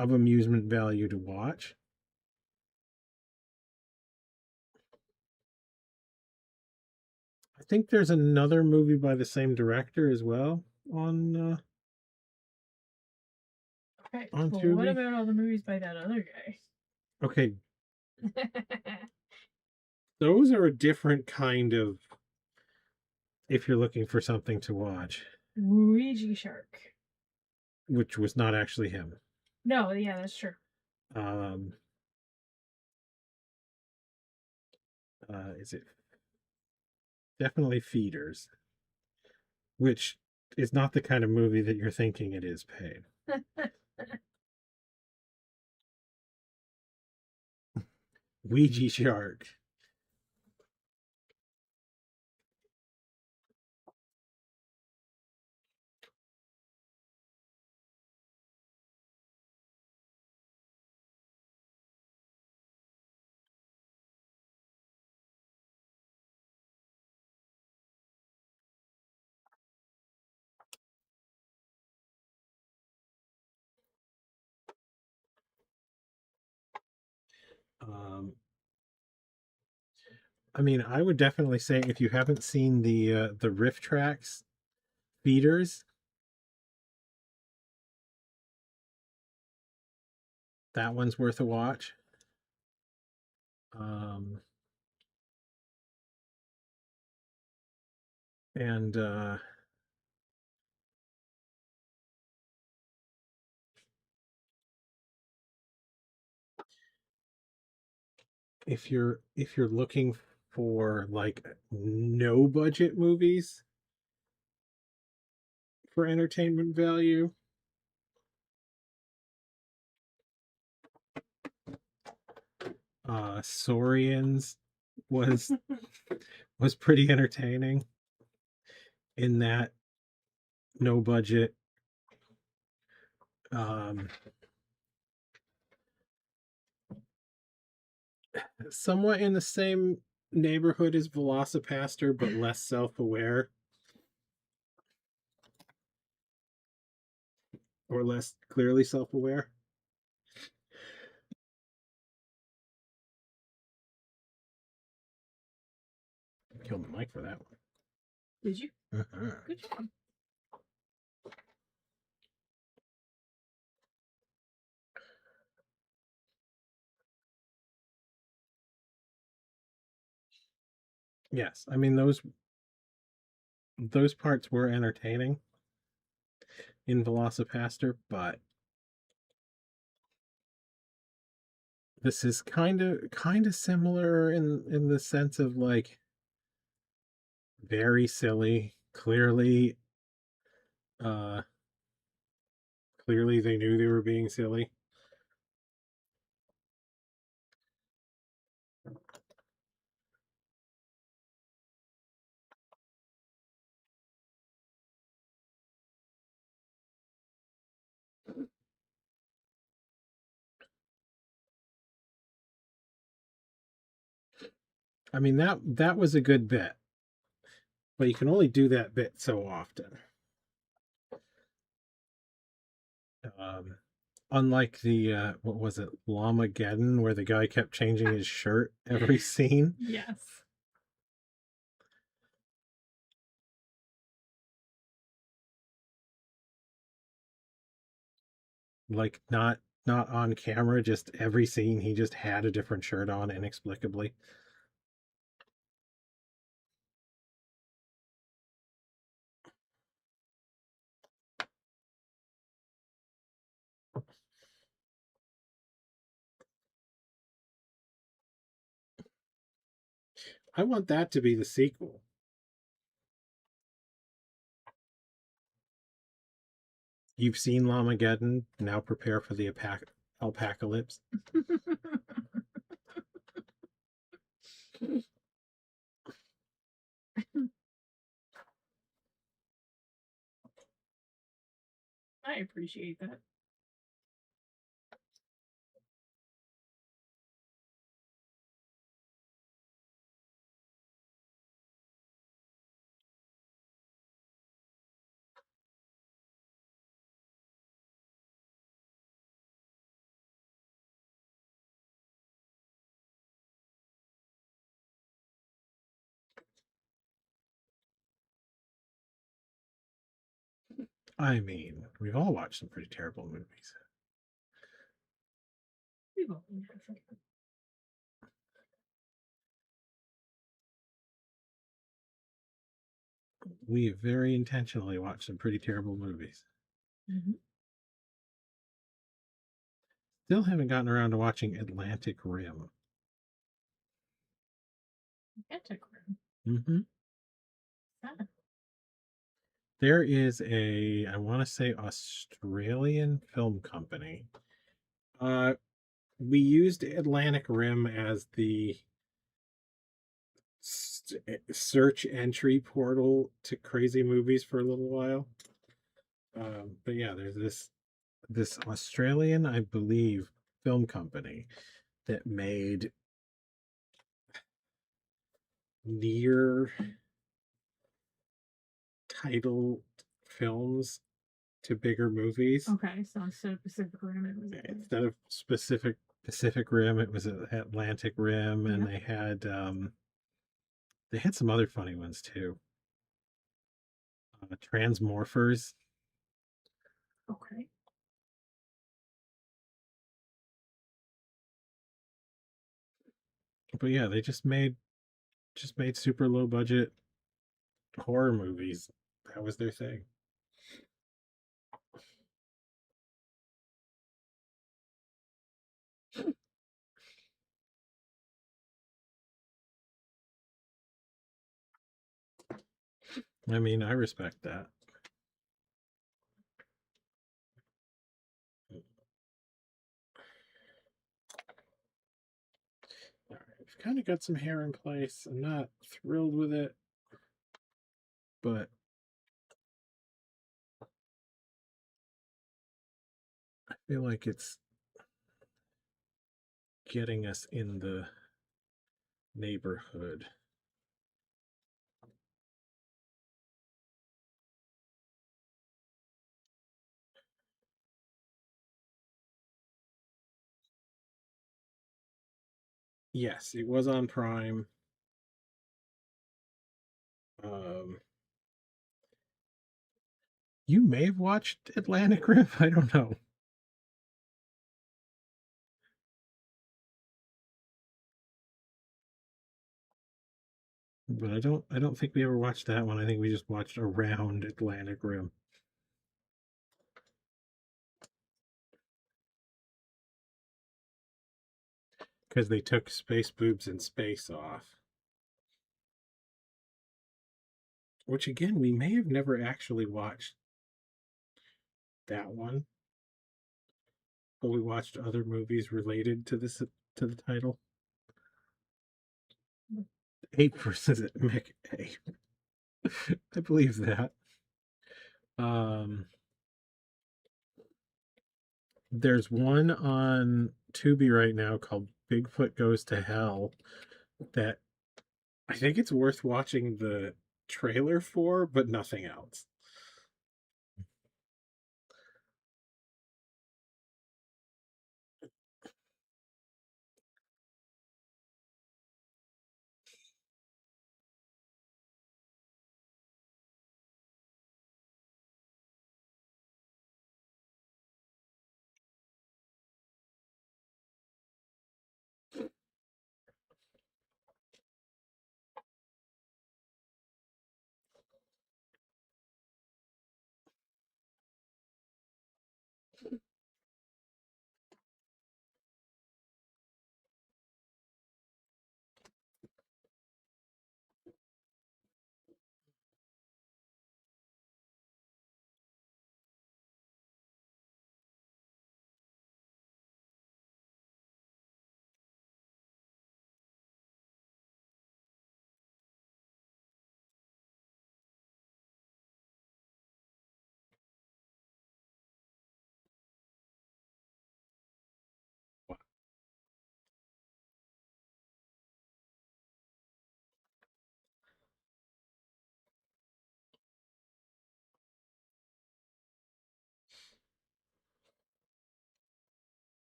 of amusement value to watch. I think there's another movie by the same director as well on Okay, on well, Tubi. what about all the movies by that other guy? Okay, those are a different kind of if you're looking for something to watch. Ouija Shark. Which was not actually him. No, yeah, that's true. Is it definitely Feeders, which is not the kind of movie that you're thinking it is, Paid. Ouija Shark. I mean, I would definitely say if you haven't seen the riff tracks Feeders, that one's worth a watch. And if you're looking for like no budget movies for entertainment value, Saurians was was pretty entertaining in that no budget. Somewhat in the same neighborhood as Velocipaster, but less self-aware or less clearly self-aware. Killed the mic for that one. Did you? Good job. Yes, I mean those parts were entertaining in Velocipaster, but this is kind of similar in the sense of like very silly. Clearly clearly they knew they were being silly. I mean, that was a good bit, but you can only do that bit so often. Um, Unlike the what was it, Llamageddon, where the guy kept changing his shirt every scene. Yes. Like not on camera, just every scene he just had a different shirt on inexplicably. I want that to be the sequel. You've seen Llamageddon, now prepare for the alpacalypse. I appreciate that. I mean, we've all watched some pretty terrible movies. We've all been different. We very intentionally watched some pretty terrible movies. Mm-hmm. Still haven't gotten around to watching Atlantic Rim. Antiquarian. Mm-hmm. Ah, There is I want to say, Australian film company. Uh, we used Atlantic Rim as the search entry portal to crazy movies for a little while. But yeah, there's this Australian, I believe, film company that made near title films to bigger movies. okay, so instead of Pacific Rim, it was Atlantic. Instead of specific Pacific Rim, it was Atlantic Rim, and Yeah. they had some other funny ones too. Transmorphers. Okay. But yeah, they just made super low budget horror movies. That was their thing. I mean, I respect that. All right, we've kind of got some hair in place. I'm not thrilled with it, but I feel like it's getting us in the neighborhood. Yes, it was on Prime. Um, you may have watched Atlantic Rim. I don't know. But I don't think we ever watched that one. I think we just watched Around Atlantic Rim. Because they took Space Boobs and Space off. Which again, we may have never actually watched that one, but we watched other movies related to this to the title. Ape versus Mech Ape. I believe that. Um, there's one on Tubi right now called Bigfoot Goes to Hell that I think it's worth watching the trailer for, but nothing else.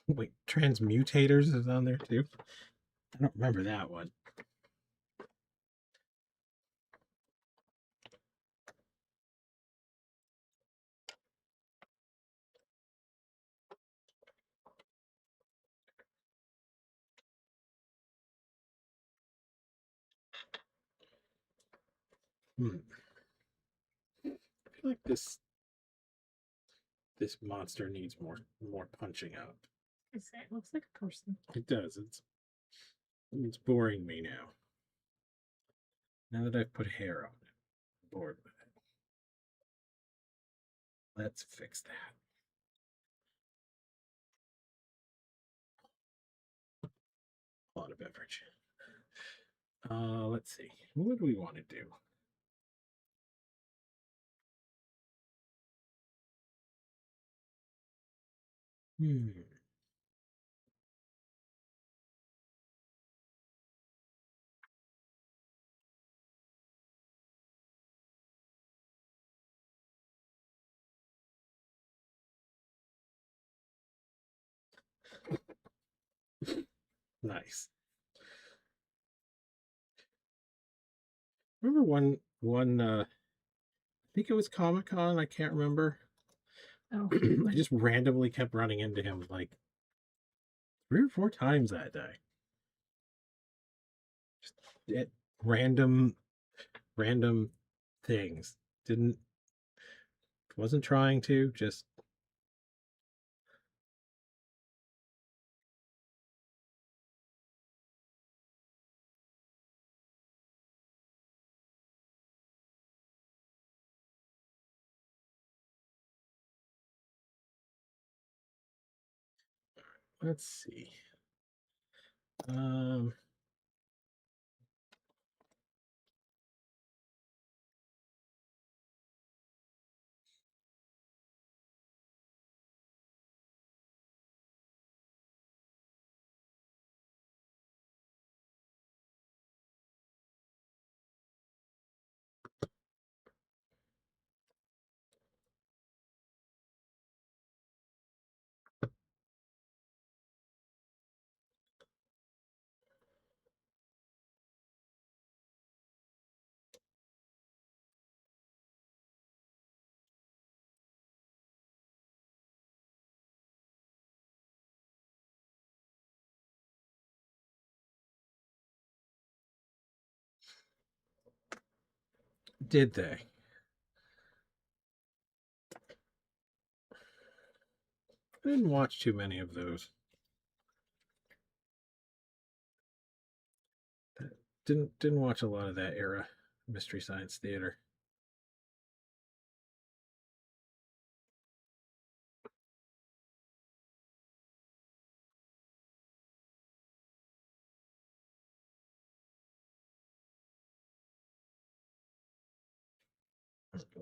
Wait, Transmutators is on there too? I don't remember that one. Hmm. I feel like this monster needs more punching up. I say it looks like a person. It does. It's boring me now. Now that I've put hair on it, I'm bored with it. Let's fix that. A lot of beverage. Let's see. What do we want to do? Hmm. Nice. Remember one I think it was Comic-Con, I can't remember. Oh, I just randomly kept running into him like 3 or 4 times that day. Just it, random random things. Didn't wasn't trying to, just let's see. Um did they? I didn't watch too many of those. Didn't watch a lot of that era Mystery Science Theater.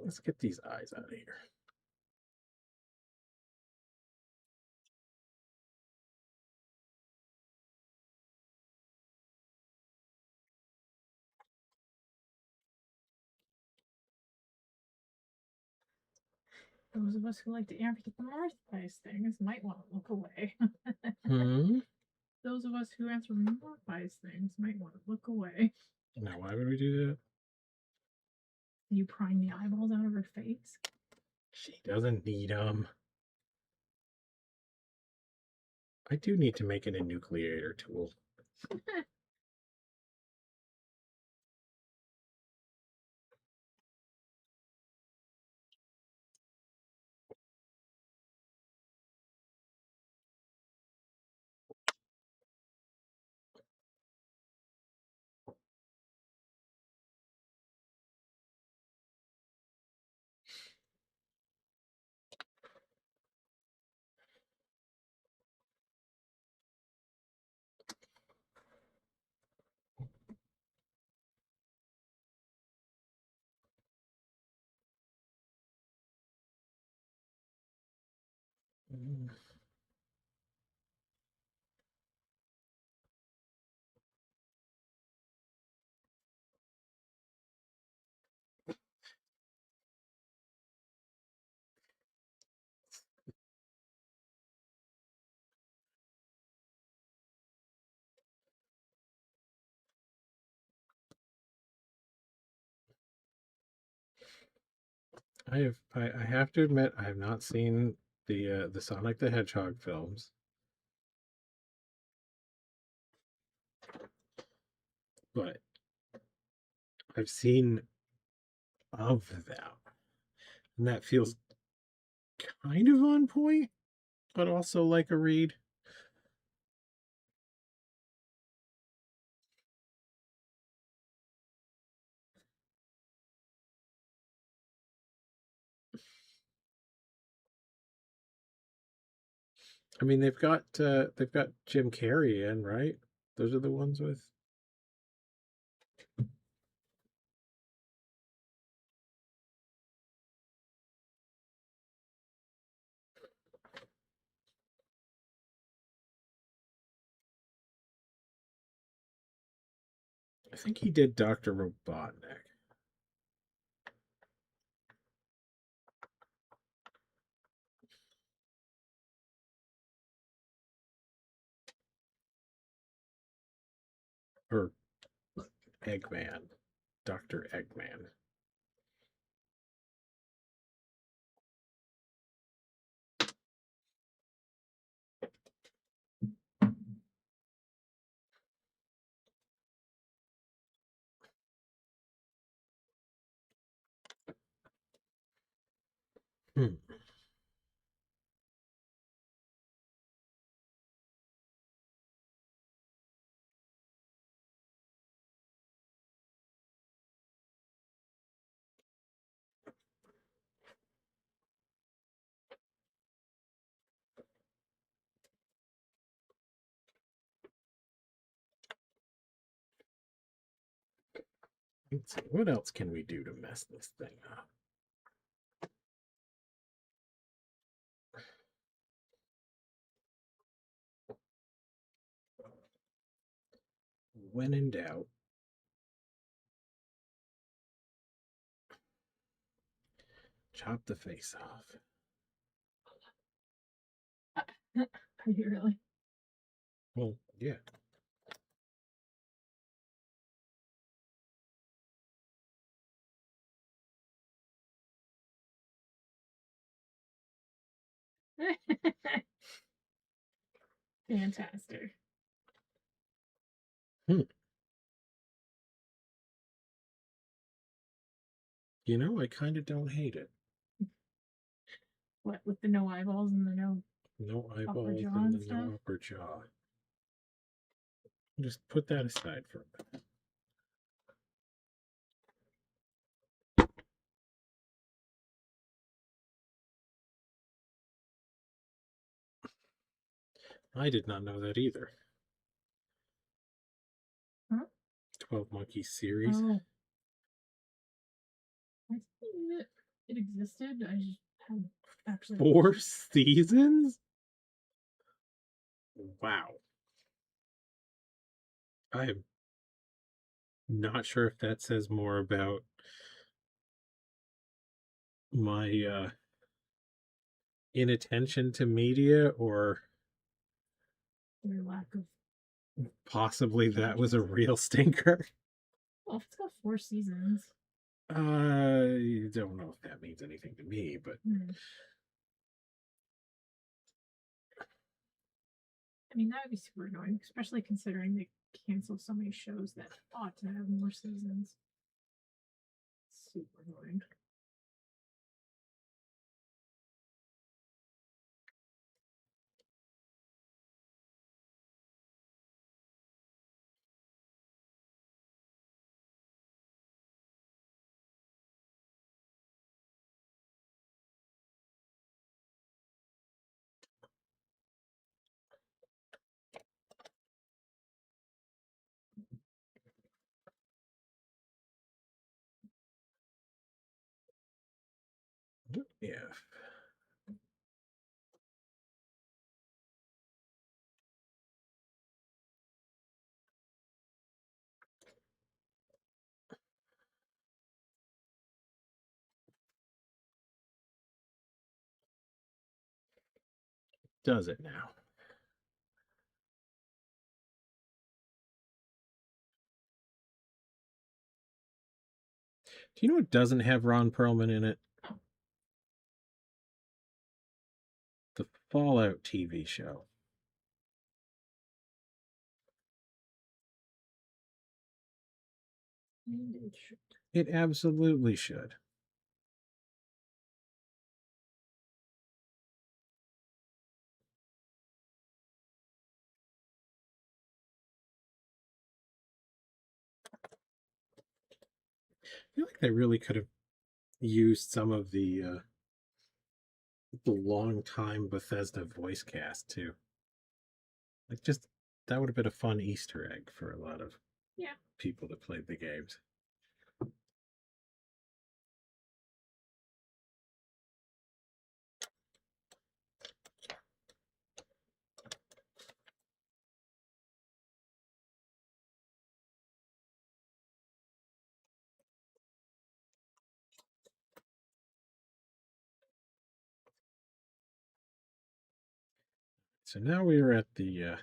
Let's get these eyes out of here. Those of us who like to anthropomorphize things might want to look away. Hmm. Those of us who anthropomorphize things might want to look away. Now, why would we do that? You prying the eyeballs out of her face? She doesn't need them. I do need to make an enucleator tool. I have to admit I have not seen the Sonic the Hedgehog films, but I've seen of them, and that feels kind of on point, but also like a read. I mean, they've got Jim Carrey in, right? Those are the ones with. I think he did Dr. Robotnik. Or Eggman. Dr. Eggman. Hmm. Let's see, what else can we do to mess this thing up? When in doubt, chop the face off. Are you really? Well, yeah. Fantastic. Hmm. You know, I kind of don't hate it. What, with the no eyeballs and the no No upper eyeballs jaw and and the stuff? no upper jaw. Just put that aside for a minute. I did not know that either. Huh? 12 Monkeys series. Oh, I think it existed. I just had actually 4 watched it. seasons? Wow. I am not sure if that says more about my inattention to media, or Their lack of possibly that was a real stinker. well, if it's got 4 seasons. I don't know if that means anything to me, but I mean, that would be super annoying, especially considering they cancel so many shows that ought to have more seasons. Super annoying. yeah. Does it now? Do you know what doesn't have Ron Perlman in it? The Fallout TV show. And it should. It absolutely should. I feel like they really could have used some of the long time Bethesda voice cast too. Like, just that would have been a fun Easter egg for a lot of people that played the games. So now we are at the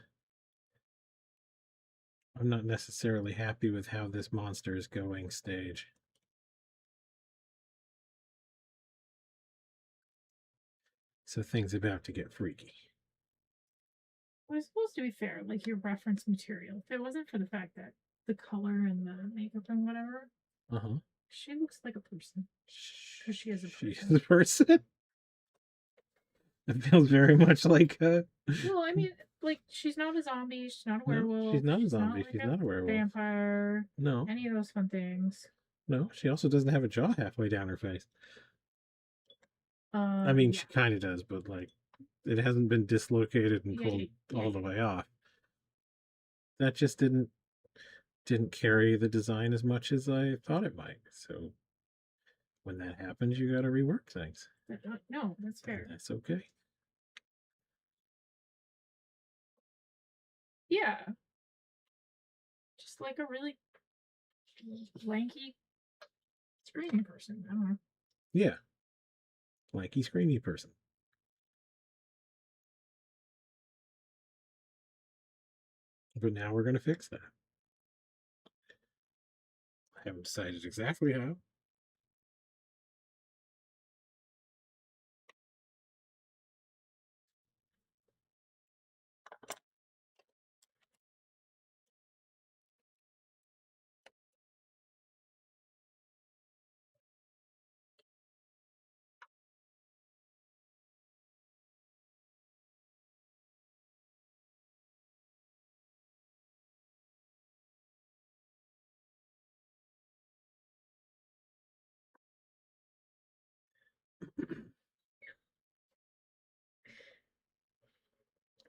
I'm not necessarily happy with how this monster is going stage. So things about to get freaky. Well, it's supposed to be fair, like your reference material. If it wasn't for the fact that the color and the makeup and whatever, she looks like a person. Because she is a person. She's a person? It feels very much like well, I mean, like, she's not a zombie, she's not a werewolf. No, she's not a zombie, Like she's not a werewolf. Vampire. No. Any of those fun things. No, she also doesn't have a jaw halfway down her face. I mean, she kind of does, but like, it hasn't been dislocated and pulled all the way off. That just didn't carry the design as much as I thought it might. So when that happens, you got to rework things. No, that's fair. And that's okay. Yeah. Just like a really lanky, screamy person. I don't know. Yeah. Lanky, screamy person. But now we're going to fix that. I haven't decided exactly how.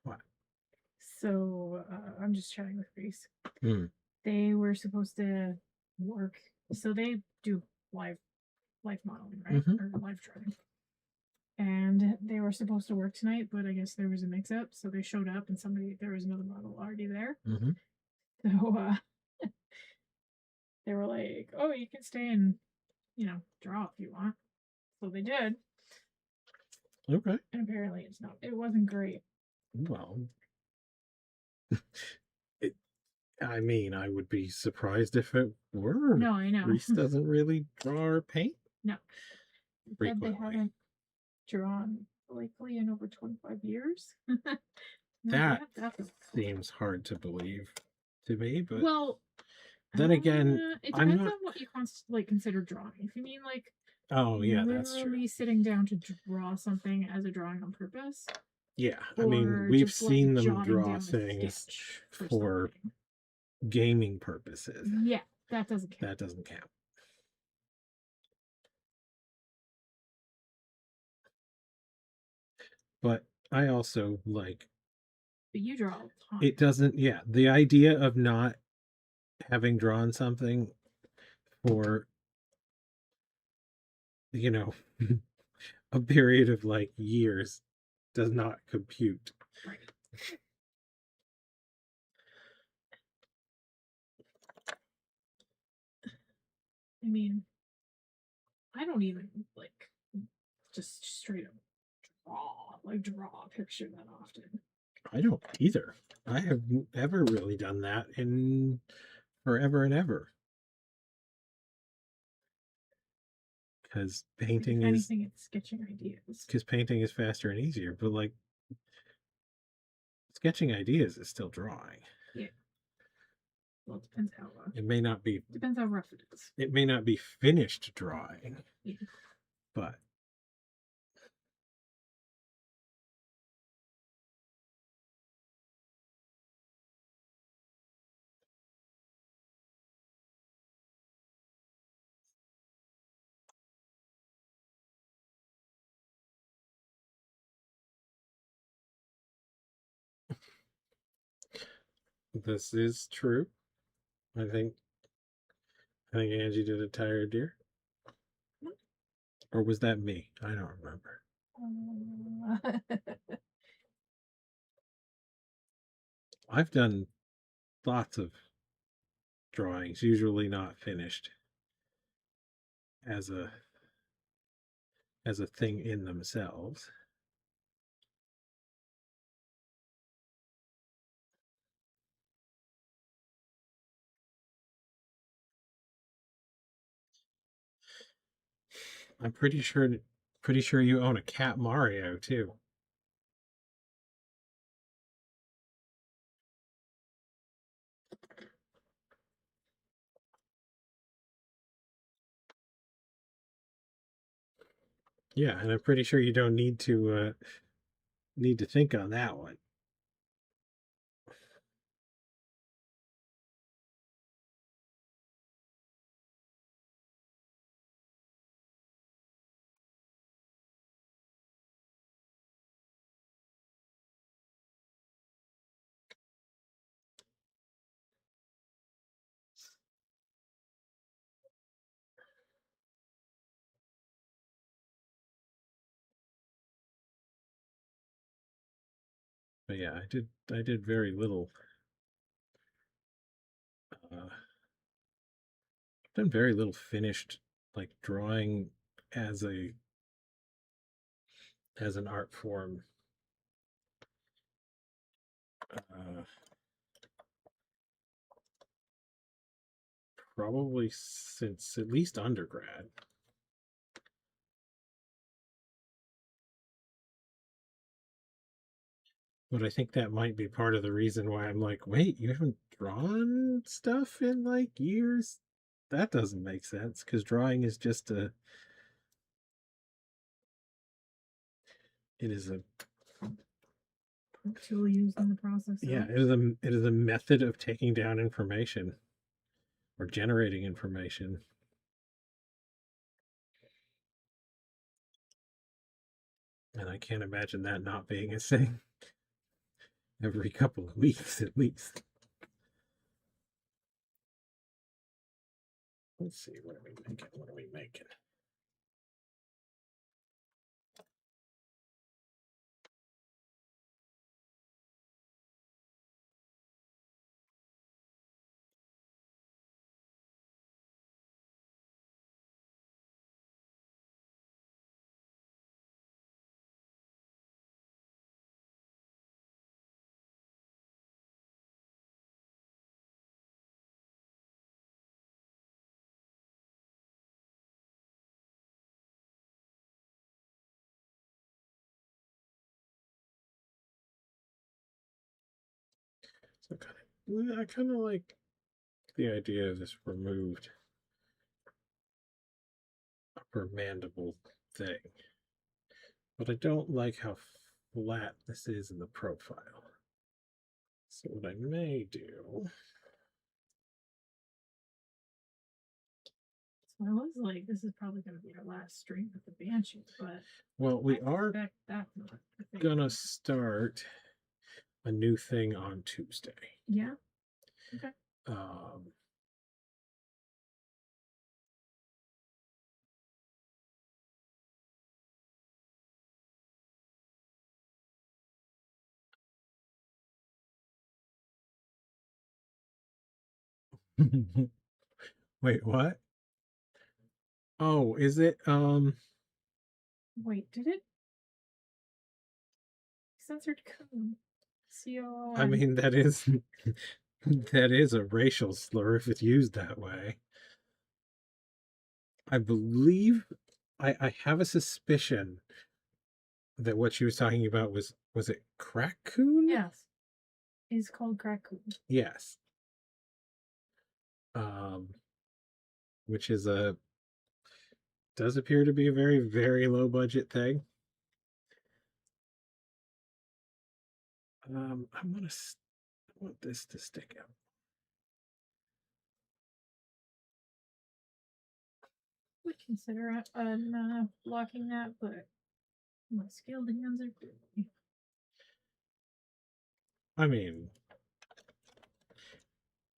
What? So I'm just chatting with Grace. They were supposed to work. So they do live modeling, right? Or live drawing. And they were supposed to work tonight, but I guess there was a mix-up. So they showed up, and there was another model already there. So they were like, "Oh, you can stay and draw if you want." So they did. Okay. And apparently it wasn't great. Well, it, I mean, I would be surprised if it were. No, I know. Reese doesn't really draw or paint No. It said they frequently. haven't drawn likely in over 25 years. That That's seems hard to believe to me, but well, then again, it I'm depends not. on what you consider drawing. If you mean like Oh, yeah, that's true. literally sitting down to draw something as a drawing on purpose, Yeah, I mean, or we've just like seen them jotting draw down a things sketch for something. gaming purposes. Yeah, that doesn't count. That doesn't count. But I also like But you draw a ton. it doesn't, yeah, the idea of not having drawn something for, you know, a period of like years does not compute. Right. I mean, I don't even like just straight up draw a picture that often. I don't either. I have ever really done that in forever and ever. Because painting If is anything, it's sketching ideas. because painting is faster and easier, but like sketching ideas is still drawing. Yeah. Well, it depends how. It may not be. Depends how rough it is. It may not be finished drawing, Yeah. but this is true. I think Angie did a tired deer. Or was that me? I don't remember. I've done lots of drawings, usually not finished as a thing in themselves. I'm pretty sure you own a Cat Mario too. Yeah, and I'm pretty sure you don't need to think on that one. But yeah, I did very little. I've done very little finished like drawing as a as an art form. Uh, Probably since at least undergrad. But I think that might be part of the reason why I'm like, wait, you haven't drawn stuff in like years? That doesn't make sense because drawing is just a it is a Tool used in the process. yeah, it is a method of taking down information or generating information. And I can't imagine that not being a thing every couple of weeks at least. Let's see, what are we making? What are we making? So I kind of like the idea of this removed upper mandible thing, but I don't like how flat this is in the profile. So what I may do. So I was like, this is probably going to be our last stream with the Banshee, but Well, we I are suspect that's not the thing. gonna start a new thing on Tuesday. Yeah. Okay. Wait, what? Oh, is it Wait, did it? Censored coon. COON. I mean that is that is a racial slur if it's used that way. I believe I have a suspicion that what she was talking about was it crack-coon? Yes. Is called crack coon. Yes. Which is does appear to be a very, very low budget thing. I want this to stick out. Would consider blocking that, but my skilled hands are good. I mean,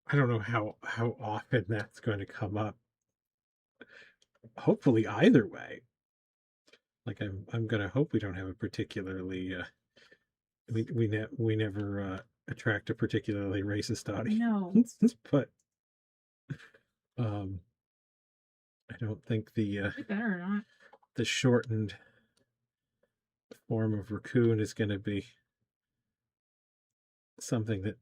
I don't know how often that's going to come up. Hopefully, either way. Like I'm gonna hope we don't have a particularly we never attract a particularly racist audience. No. But I don't think We better not. the shortened form of raccoon is going to be something that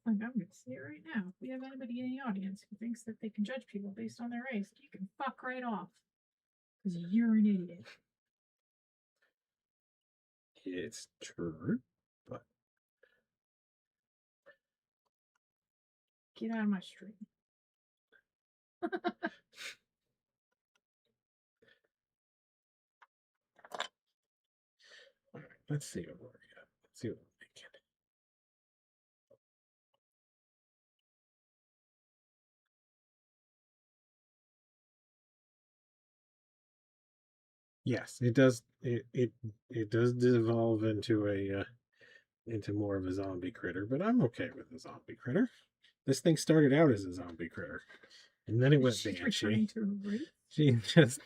Like, I'm gonna say it right now. If we have anybody in the audience who thinks that they can judge people based on their race, you can fuck right off. Because you're an idiot. it's true, but Get out of my stream. all right, let's see what we're at. Let's see what we're making. Yes, it does. It does devolve into a into more of a zombie critter, but I'm okay with the zombie critter. This thing started out as a zombie critter, and then it went She's Banshee. returning to her roots. She just.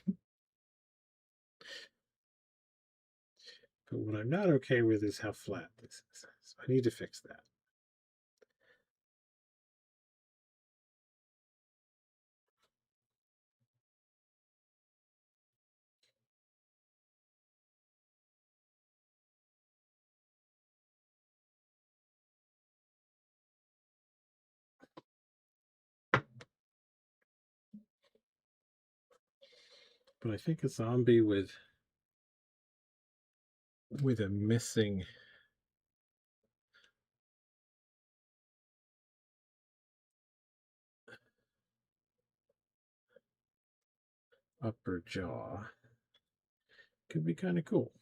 But what I'm not okay with is how flat this is. So I need to fix that. But I think a zombie with a missing upper jaw could be kind of cool.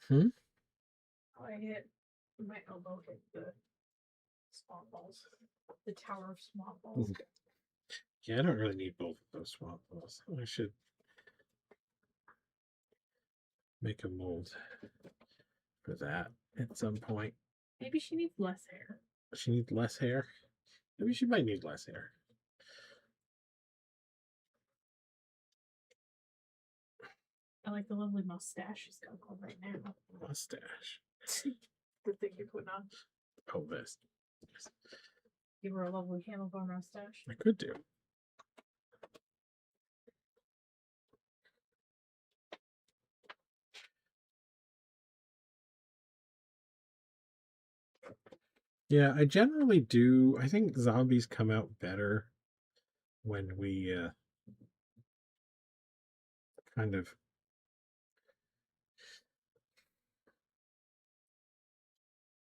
Hmm? I hit my elbow hit the swamp balls. The tower of swamp balls. Yeah, I don't really need both of those swamp balls. I should make a mold for that at some point. Maybe she needs less hair. She needs less hair. Maybe she might need less hair. I like the lovely mustache she's got going right now. Mustache. The thing you're putting on. Oh, this. Give her a lovely handlebar mustache. I could do. Yeah, I generally do. I think zombies come out better when we kind of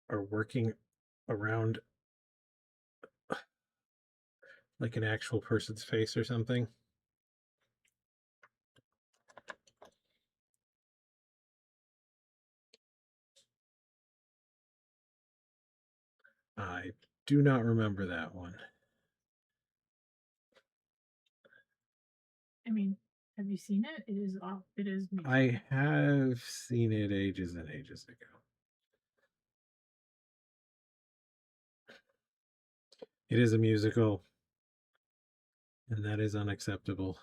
are working around like an actual person's face or something. I do not remember that one. I mean, have you seen it? It is off. It is musical. I have seen it ages and ages ago. It is a musical, and that is unacceptable.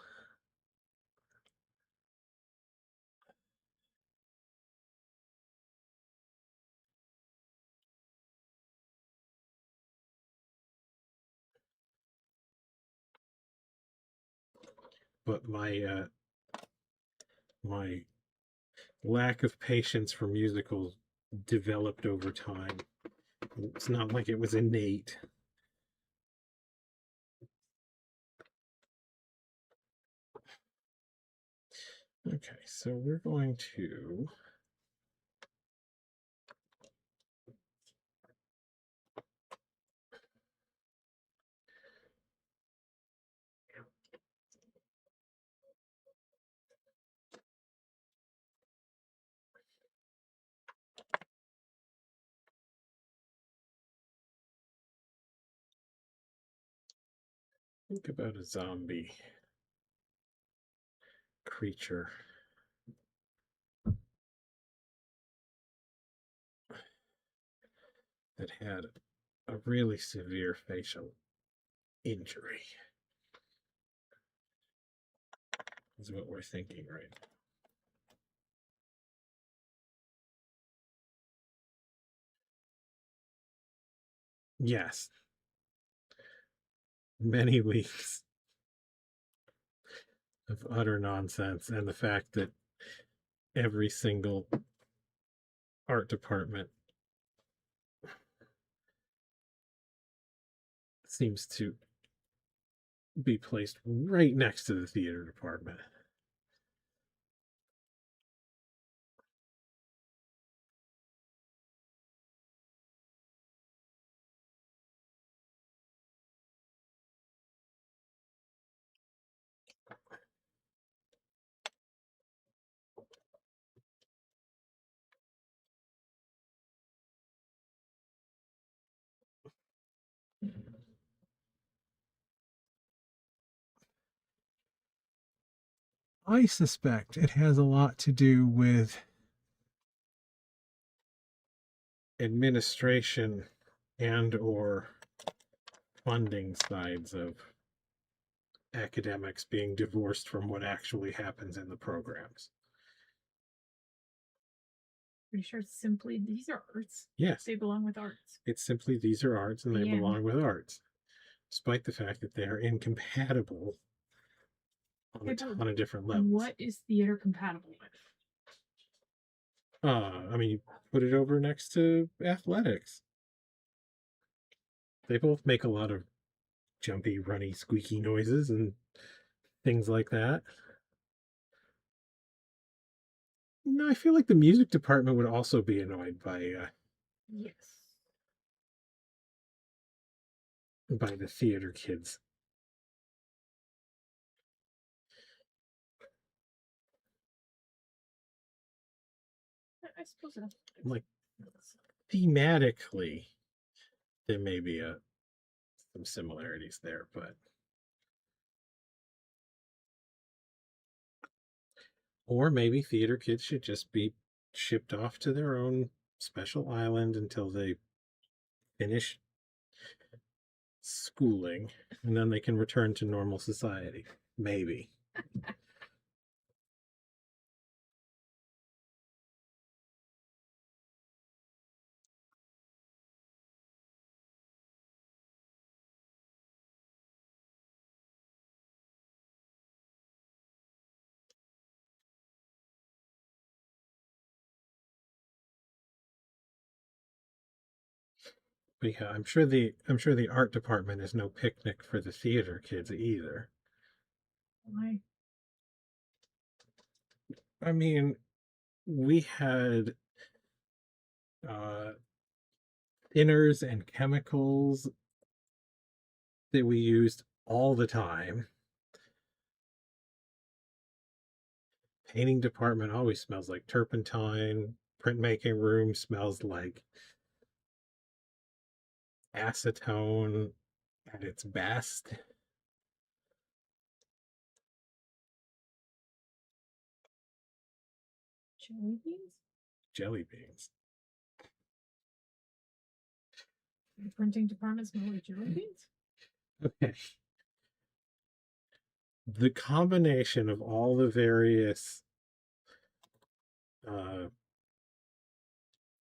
But my lack of patience for musicals developed over time. It's not like it was innate. Okay, so we're going to think about a zombie creature that had a really severe facial injury. Is what we're thinking right now. Yes. Many weeks of utter nonsense, and the fact that every single art department seems to be placed right next to the theater department. I suspect it has a lot to do with administration and or funding sides of academics being divorced from what actually happens in the programs. Pretty sure it's simply these are arts. Yes. They belong with arts. It's simply these are arts and they The end. belong with arts, despite the fact that they are incompatible on a ton of different levels. What is theater compatible with? I mean, you put it over next to athletics. They both make a lot of jumpy, runny, squeaky noises and things like that. No, I feel like the music department would also be annoyed by Yes. by the theater kids. I suppose so. Like thematically, there may be some similarities there, but or maybe theater kids should just be shipped off to their own special island until they finish schooling, and then they can return to normal society. Maybe. But yeah, I'm sure the art department is no picnic for the theater kids either. Why? I mean, we had uh, thinners and chemicals that we used all the time. Painting department always smells like turpentine. Printmaking room smells like acetone at its best. Jelly beans? Jelly beans. The printing department smell like jelly beans? Okay. The combination of all the various uh,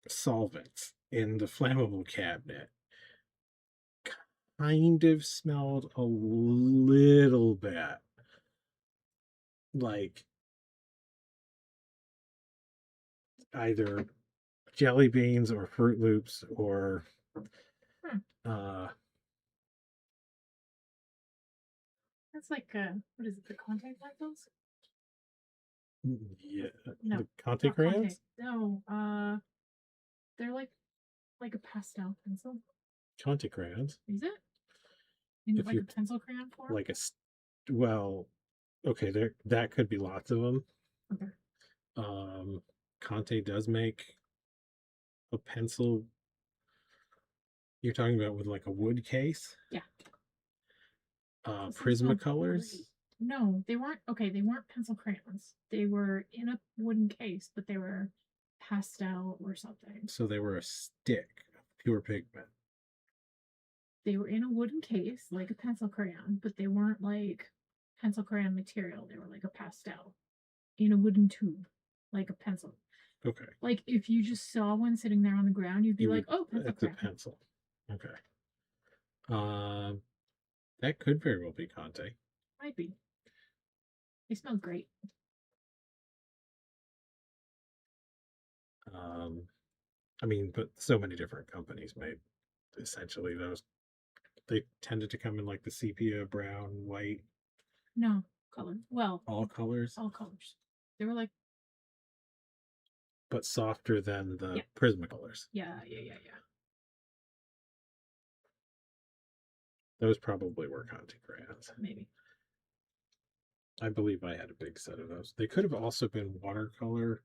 solvents in the flammable cabinet kind of smelled a little bit like either jelly beans or Fruit Loops or Hmm. uh That's like what is it? The contact pencils? yeah, No, the Conte not crayons. contact. No, they're like a pastel pencil. Conte crayons. Is it? In If like you're a pencil crayon form? like well, okay, there that could be lots of them. Okay. Conte does make a pencil. You're talking about with like a wood case? Yeah. Those things smell Prismacolors. great. No, they weren't. Okay, they weren't pencil crayons. They were in a wooden case, but they were pastel or something. So they were a stick of pure pigment. They were in a wooden case, like a pencil crayon, but they weren't like pencil crayon material. They were like a pastel in a wooden tube, like a pencil. Okay. Like if you just saw one sitting there on the ground, you'd be You like, would, "Oh, pencil it's a crayon." pencil. Okay. That could very well be Conte. Might be. They smell great. Um, I mean, but so many different companies made essentially those. They tended to come in like the sepia, brown, white, No color. Well, all colors, all colors. They were like, but softer than the yeah, Prismacolors. yeah. Those probably were Conte crayons. Maybe. I believe I had a big set of those. They could have also been watercolor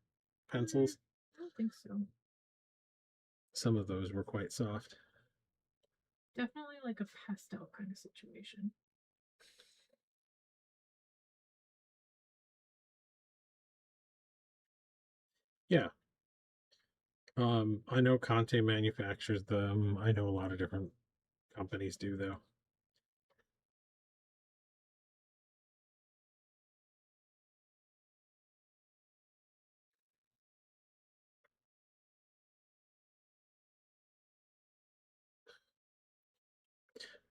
pencils. I don't think so. Some of those were quite soft. Definitely like a pastel kind of situation. Yeah. I know Conte manufactures them. I know a lot of different companies do though.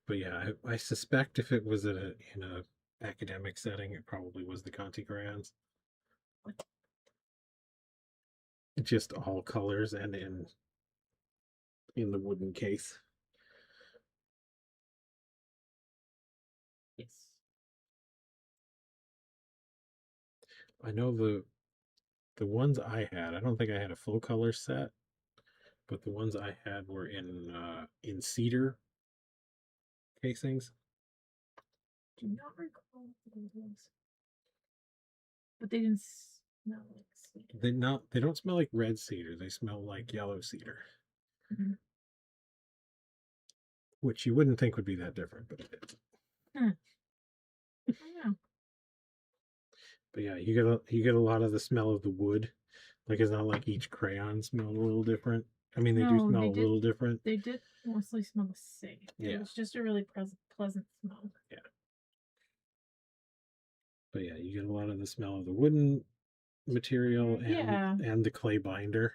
But yeah, I suspect if it was in a academic setting, it probably was the Conti crayons. Just all colors and in the wooden case. Yes. I know the ones I had. I don't think I had a full color set, but the ones I had were in cedar casings. Do not recall what it was. But they didn't smell like cedar. They don't smell like red cedar. They smell like yellow cedar. Mm-hmm. Which you wouldn't think would be that different, but it is. I don't know. But yeah, you get a lot of the smell of the wood. Like it's not like each crayon smelled a little different. I mean, they do No, smell they a did. little different. They did mostly smell the same. It Yeah. was just a really pleasant smell. Yeah. But yeah, you get a lot of the smell of the wooden material Yeah. and the clay binder.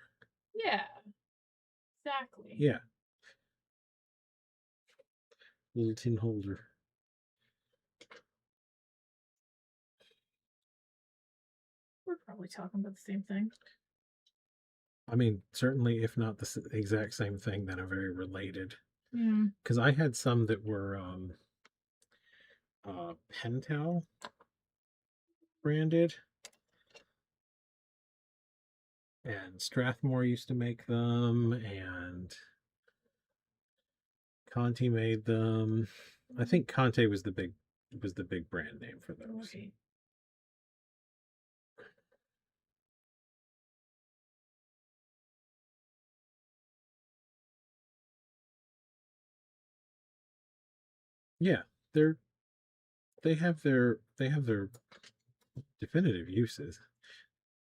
Yeah. Exactly. Yeah. Little tin holder. We're probably talking about the same thing. I mean, certainly, if not the exact same thing, then a very related. Yeah. Because I had some that were Pentel branded, and Strathmore used to make them, and Conti made them. I think Conte was the big brand name for those. Okay. Yeah, they have their definitive uses.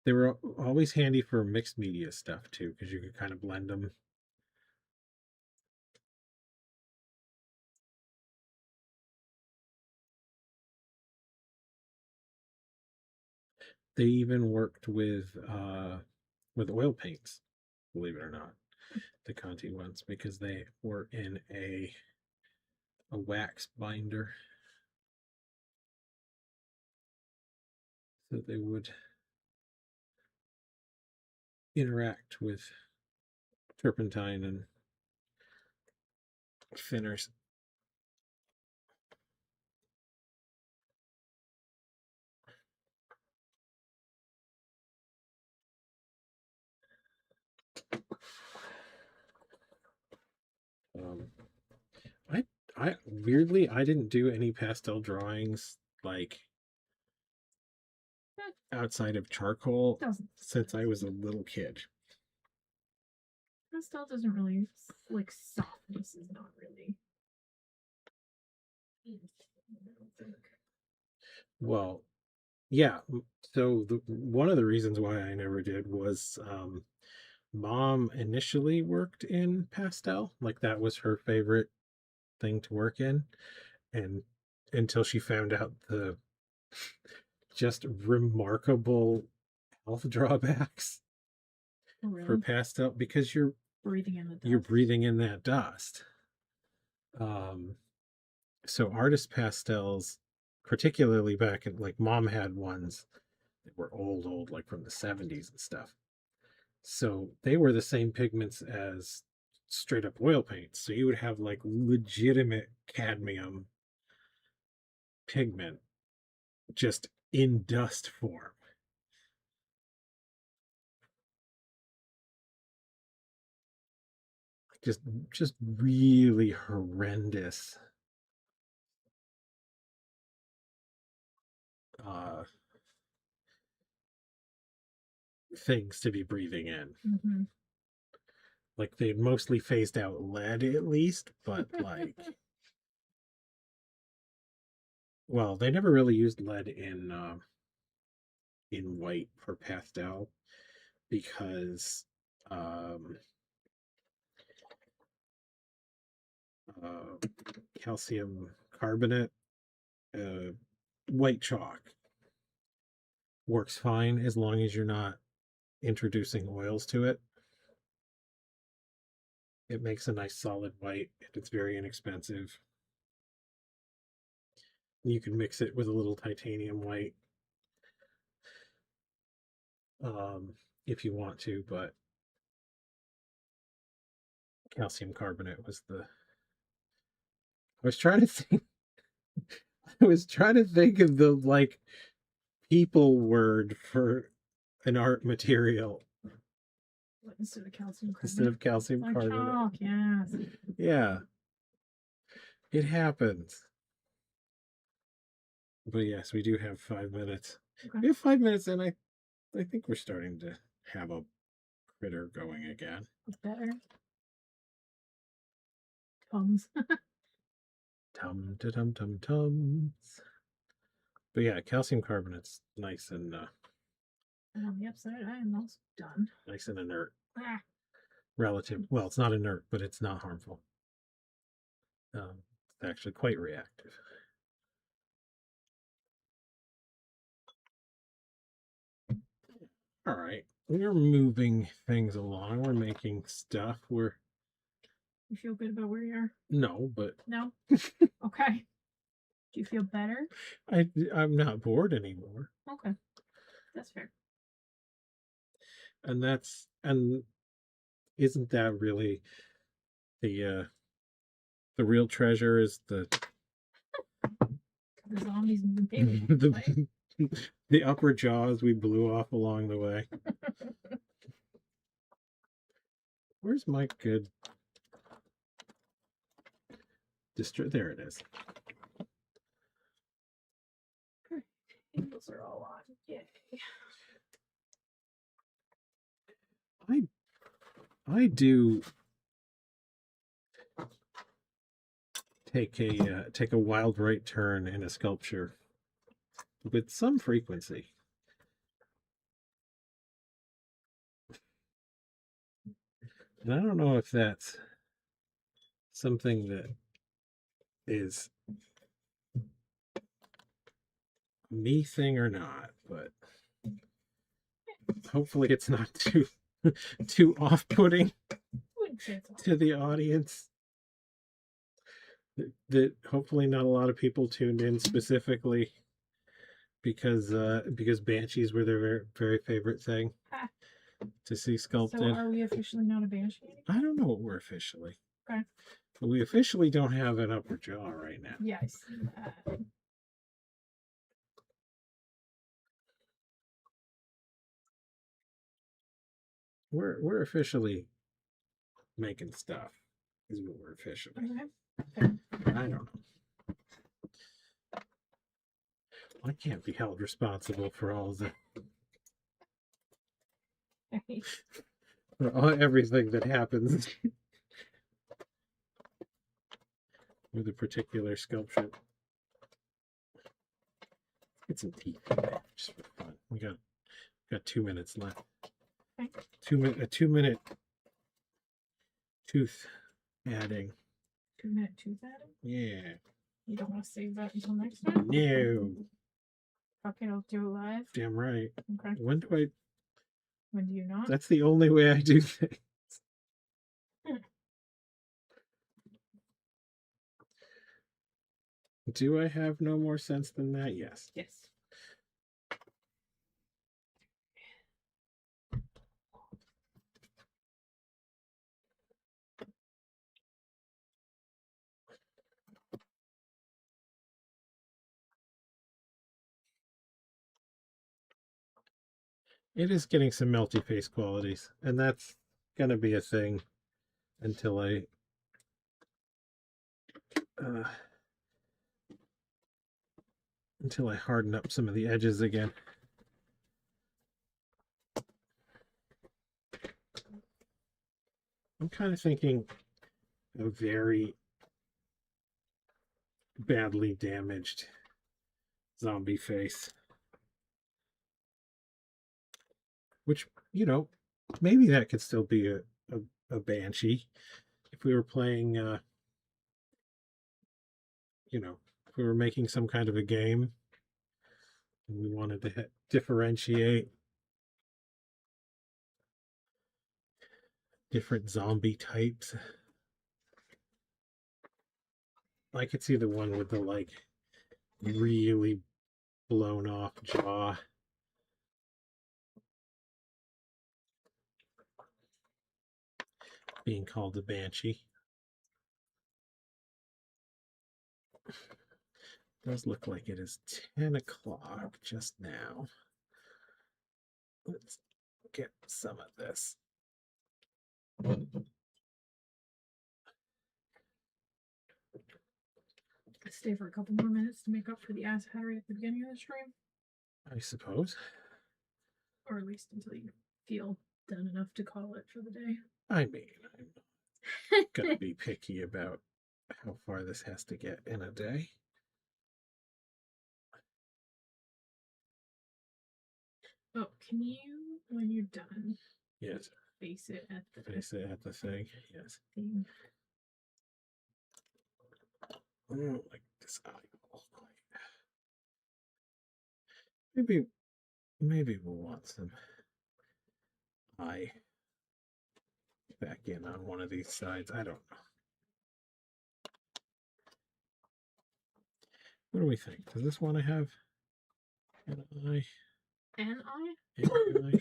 They were always handy for mixed media stuff too, because you could kind of blend them. They even worked with oil paints, believe it or not, the Conti ones, because they were in a wax binder, so they would interact with turpentine and thinners. Um, I weirdly I didn't do any pastel drawings like outside of charcoal since I was a little kid. Pastel doesn't really like softness is not really. Well, yeah. So one of the reasons why I never did was mom initially worked in pastel, like that was her favorite thing to work in, and until she found out the just remarkable health drawbacks for pastel, because you're breathing in the dust. You're breathing in that dust. So artist pastels, particularly back in, like, mom had ones that were old, like from the 70s and stuff. So they were the same pigments as straight up oil paints. So you would have like legitimate cadmium pigment just in dust form. Just really horrendous uh things to be breathing in. Mm-hmm. Like they mostly phased out lead at least, but like well, they never really used lead in white for pastel because um uh, calcium carbonate, uh, white chalk works fine as long as you're not introducing oils to it. It makes a nice solid white and it's very inexpensive. You can mix it with a little titanium white if you want to, but calcium carbonate was the. I was trying to think. I was trying to think of the like people word for an art material Instead of calcium carbonate. instead of calcium carbonate. Chalk, yes. Yeah, it happens. But yes, we do have 5 minutes. Okay. We have 5 minutes, and I think we're starting to have a critter going again. Better. Tums. Tums. But yeah, calcium carbonate's nice and and on the upside, I am also done. nice and inert. Ah. Well, it's not inert, but it's not harmful. It's actually quite reactive. All right, we're moving things along. We're making stuff. You feel good about where you are? No, but No? Okay. Do you feel better? I'm not bored anymore. Okay. That's fair. And isn't that really the real treasure is The zombies maybe. the the upper jaws we blew off along the way. Where's my good there it is. Tables are all on. Yay. I do take a wild right turn in a sculpture with some frequency. And I don't know if that's something that is me thing or not, but hopefully it's not too off-putting to the audience. That hopefully not a lot of people tuned in specifically because banshees were their very, very favorite thing to see sculpted. So are we officially not a banshee anymore? I don't know what we're officially. Okay. But we officially don't have an upper jaw right now. Yeah, I see that. We're officially making stuff is what we're officially. Okay. I don't know. I can't be held responsible for all the everything that happens with a particular sculpture. Get some teeth in there just for fun. We got 2 minutes left. Okay. A 2-minute tooth adding. 2-minute tooth adding? Yeah. You don't want to save that until next time? No. Okay, I'll do it live. Damn right. Okay. When do you not? That's the only way I do things. Do I have no more sense than that? Yes. Yes. It is getting some melty face qualities, and that's gonna be a thing until I harden up some of the edges again. I'm kind of thinking a very badly damaged zombie face, which, maybe that could still be a banshee if we were playing, if we were making some kind of a game and we wanted to differentiate different zombie types. I could see the one with the really blown off jaw. Being called a banshee. It does look like it is 10 o'clock just now. Let's get some of this. Stay for a couple more minutes to make up for the ass Harry at the beginning of the stream. I suppose. Or at least until you feel done enough to call it for the day. I mean, I'm not gonna be picky about how far this has to get in a day. Oh, can you, when you're done, Yes. face it at the Face it at the thing. Yes. thing. I don't like this eyeball quite. Maybe we'll want some eye back in on one of these sides. I don't know. What do we think? Does this want to have an eye? An eye? An eye?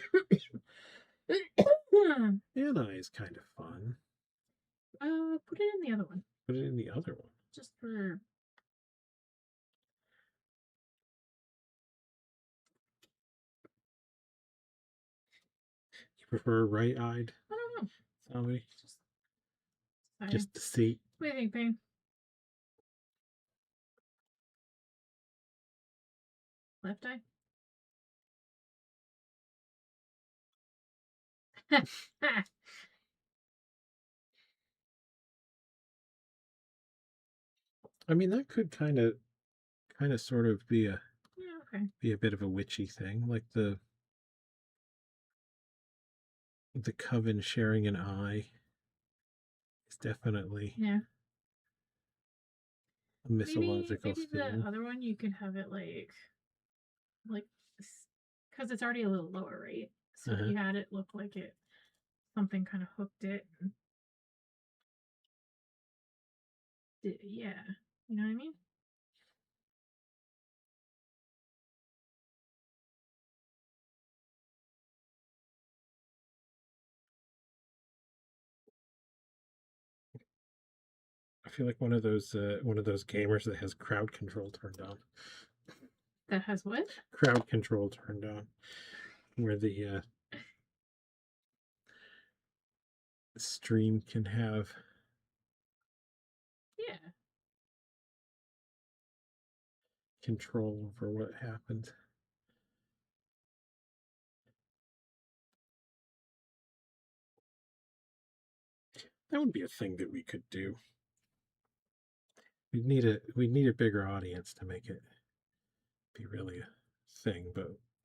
An eye is kind of fun. Put it in the other one. Put it in the other one. Just for... You prefer right-eyed I don't know. somebody? Just Just to see. what do you think, Payne? Left eye? I mean, that could kind of sort of be a bit of a witchy thing, like the coven sharing an eye is definitely a mythological maybe thing. The other one you could have it like because it's already a little lower, right? So if you had it look like it something kind of hooked it. Yeah, you know what I mean? I feel like one of those gamers that has crowd control turned on. That has what? Crowd control turned on, where the stream can have control over what happens. That would be a thing that we could do. We'd need a bigger audience to make it be really a thing,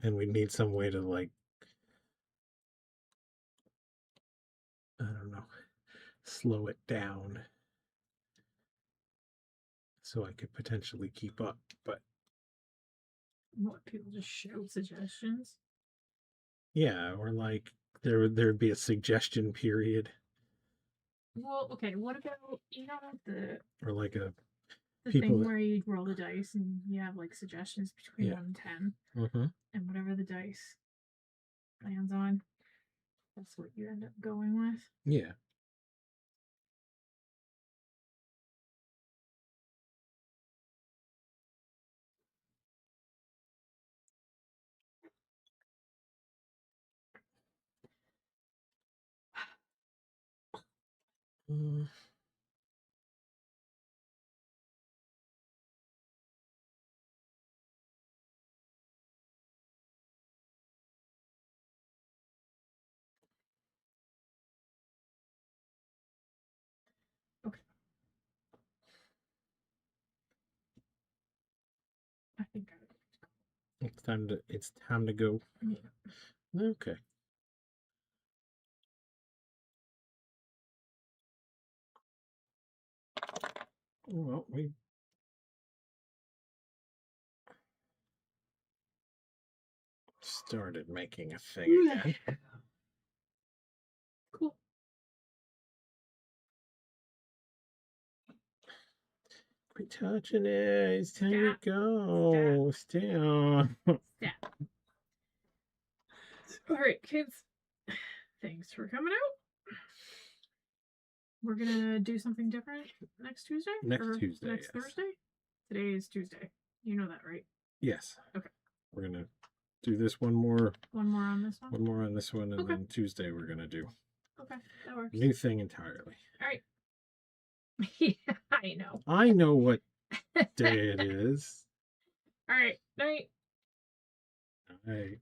and we need some way to, like, I don't know, slow it down so I could potentially keep up. But what, people just shout suggestions? Yeah, or like there'd be a suggestion period. Well, okay, what about or like a the thing where you roll the dice and you have like suggestions between 1 and 10, and whatever the dice lands on, that's what you end up going with. Yeah. Okay. I think It's time to go. Yeah. Okay. Well, we started making a thing again. Cool. Quit touching it. It's time to go. Stop. Stop. All right, kids. Thanks for coming out. We're gonna do something different next Tuesday? Next Tuesday. Next Thursday? Today is Tuesday. You know that, right? Yes. Okay. We're gonna do this one more. One more on this one? One more on this one, and then Tuesday we're gonna do. Okay, that works. New thing entirely. All right. Yeah, I know. I know what day it is. All right. Night. All right.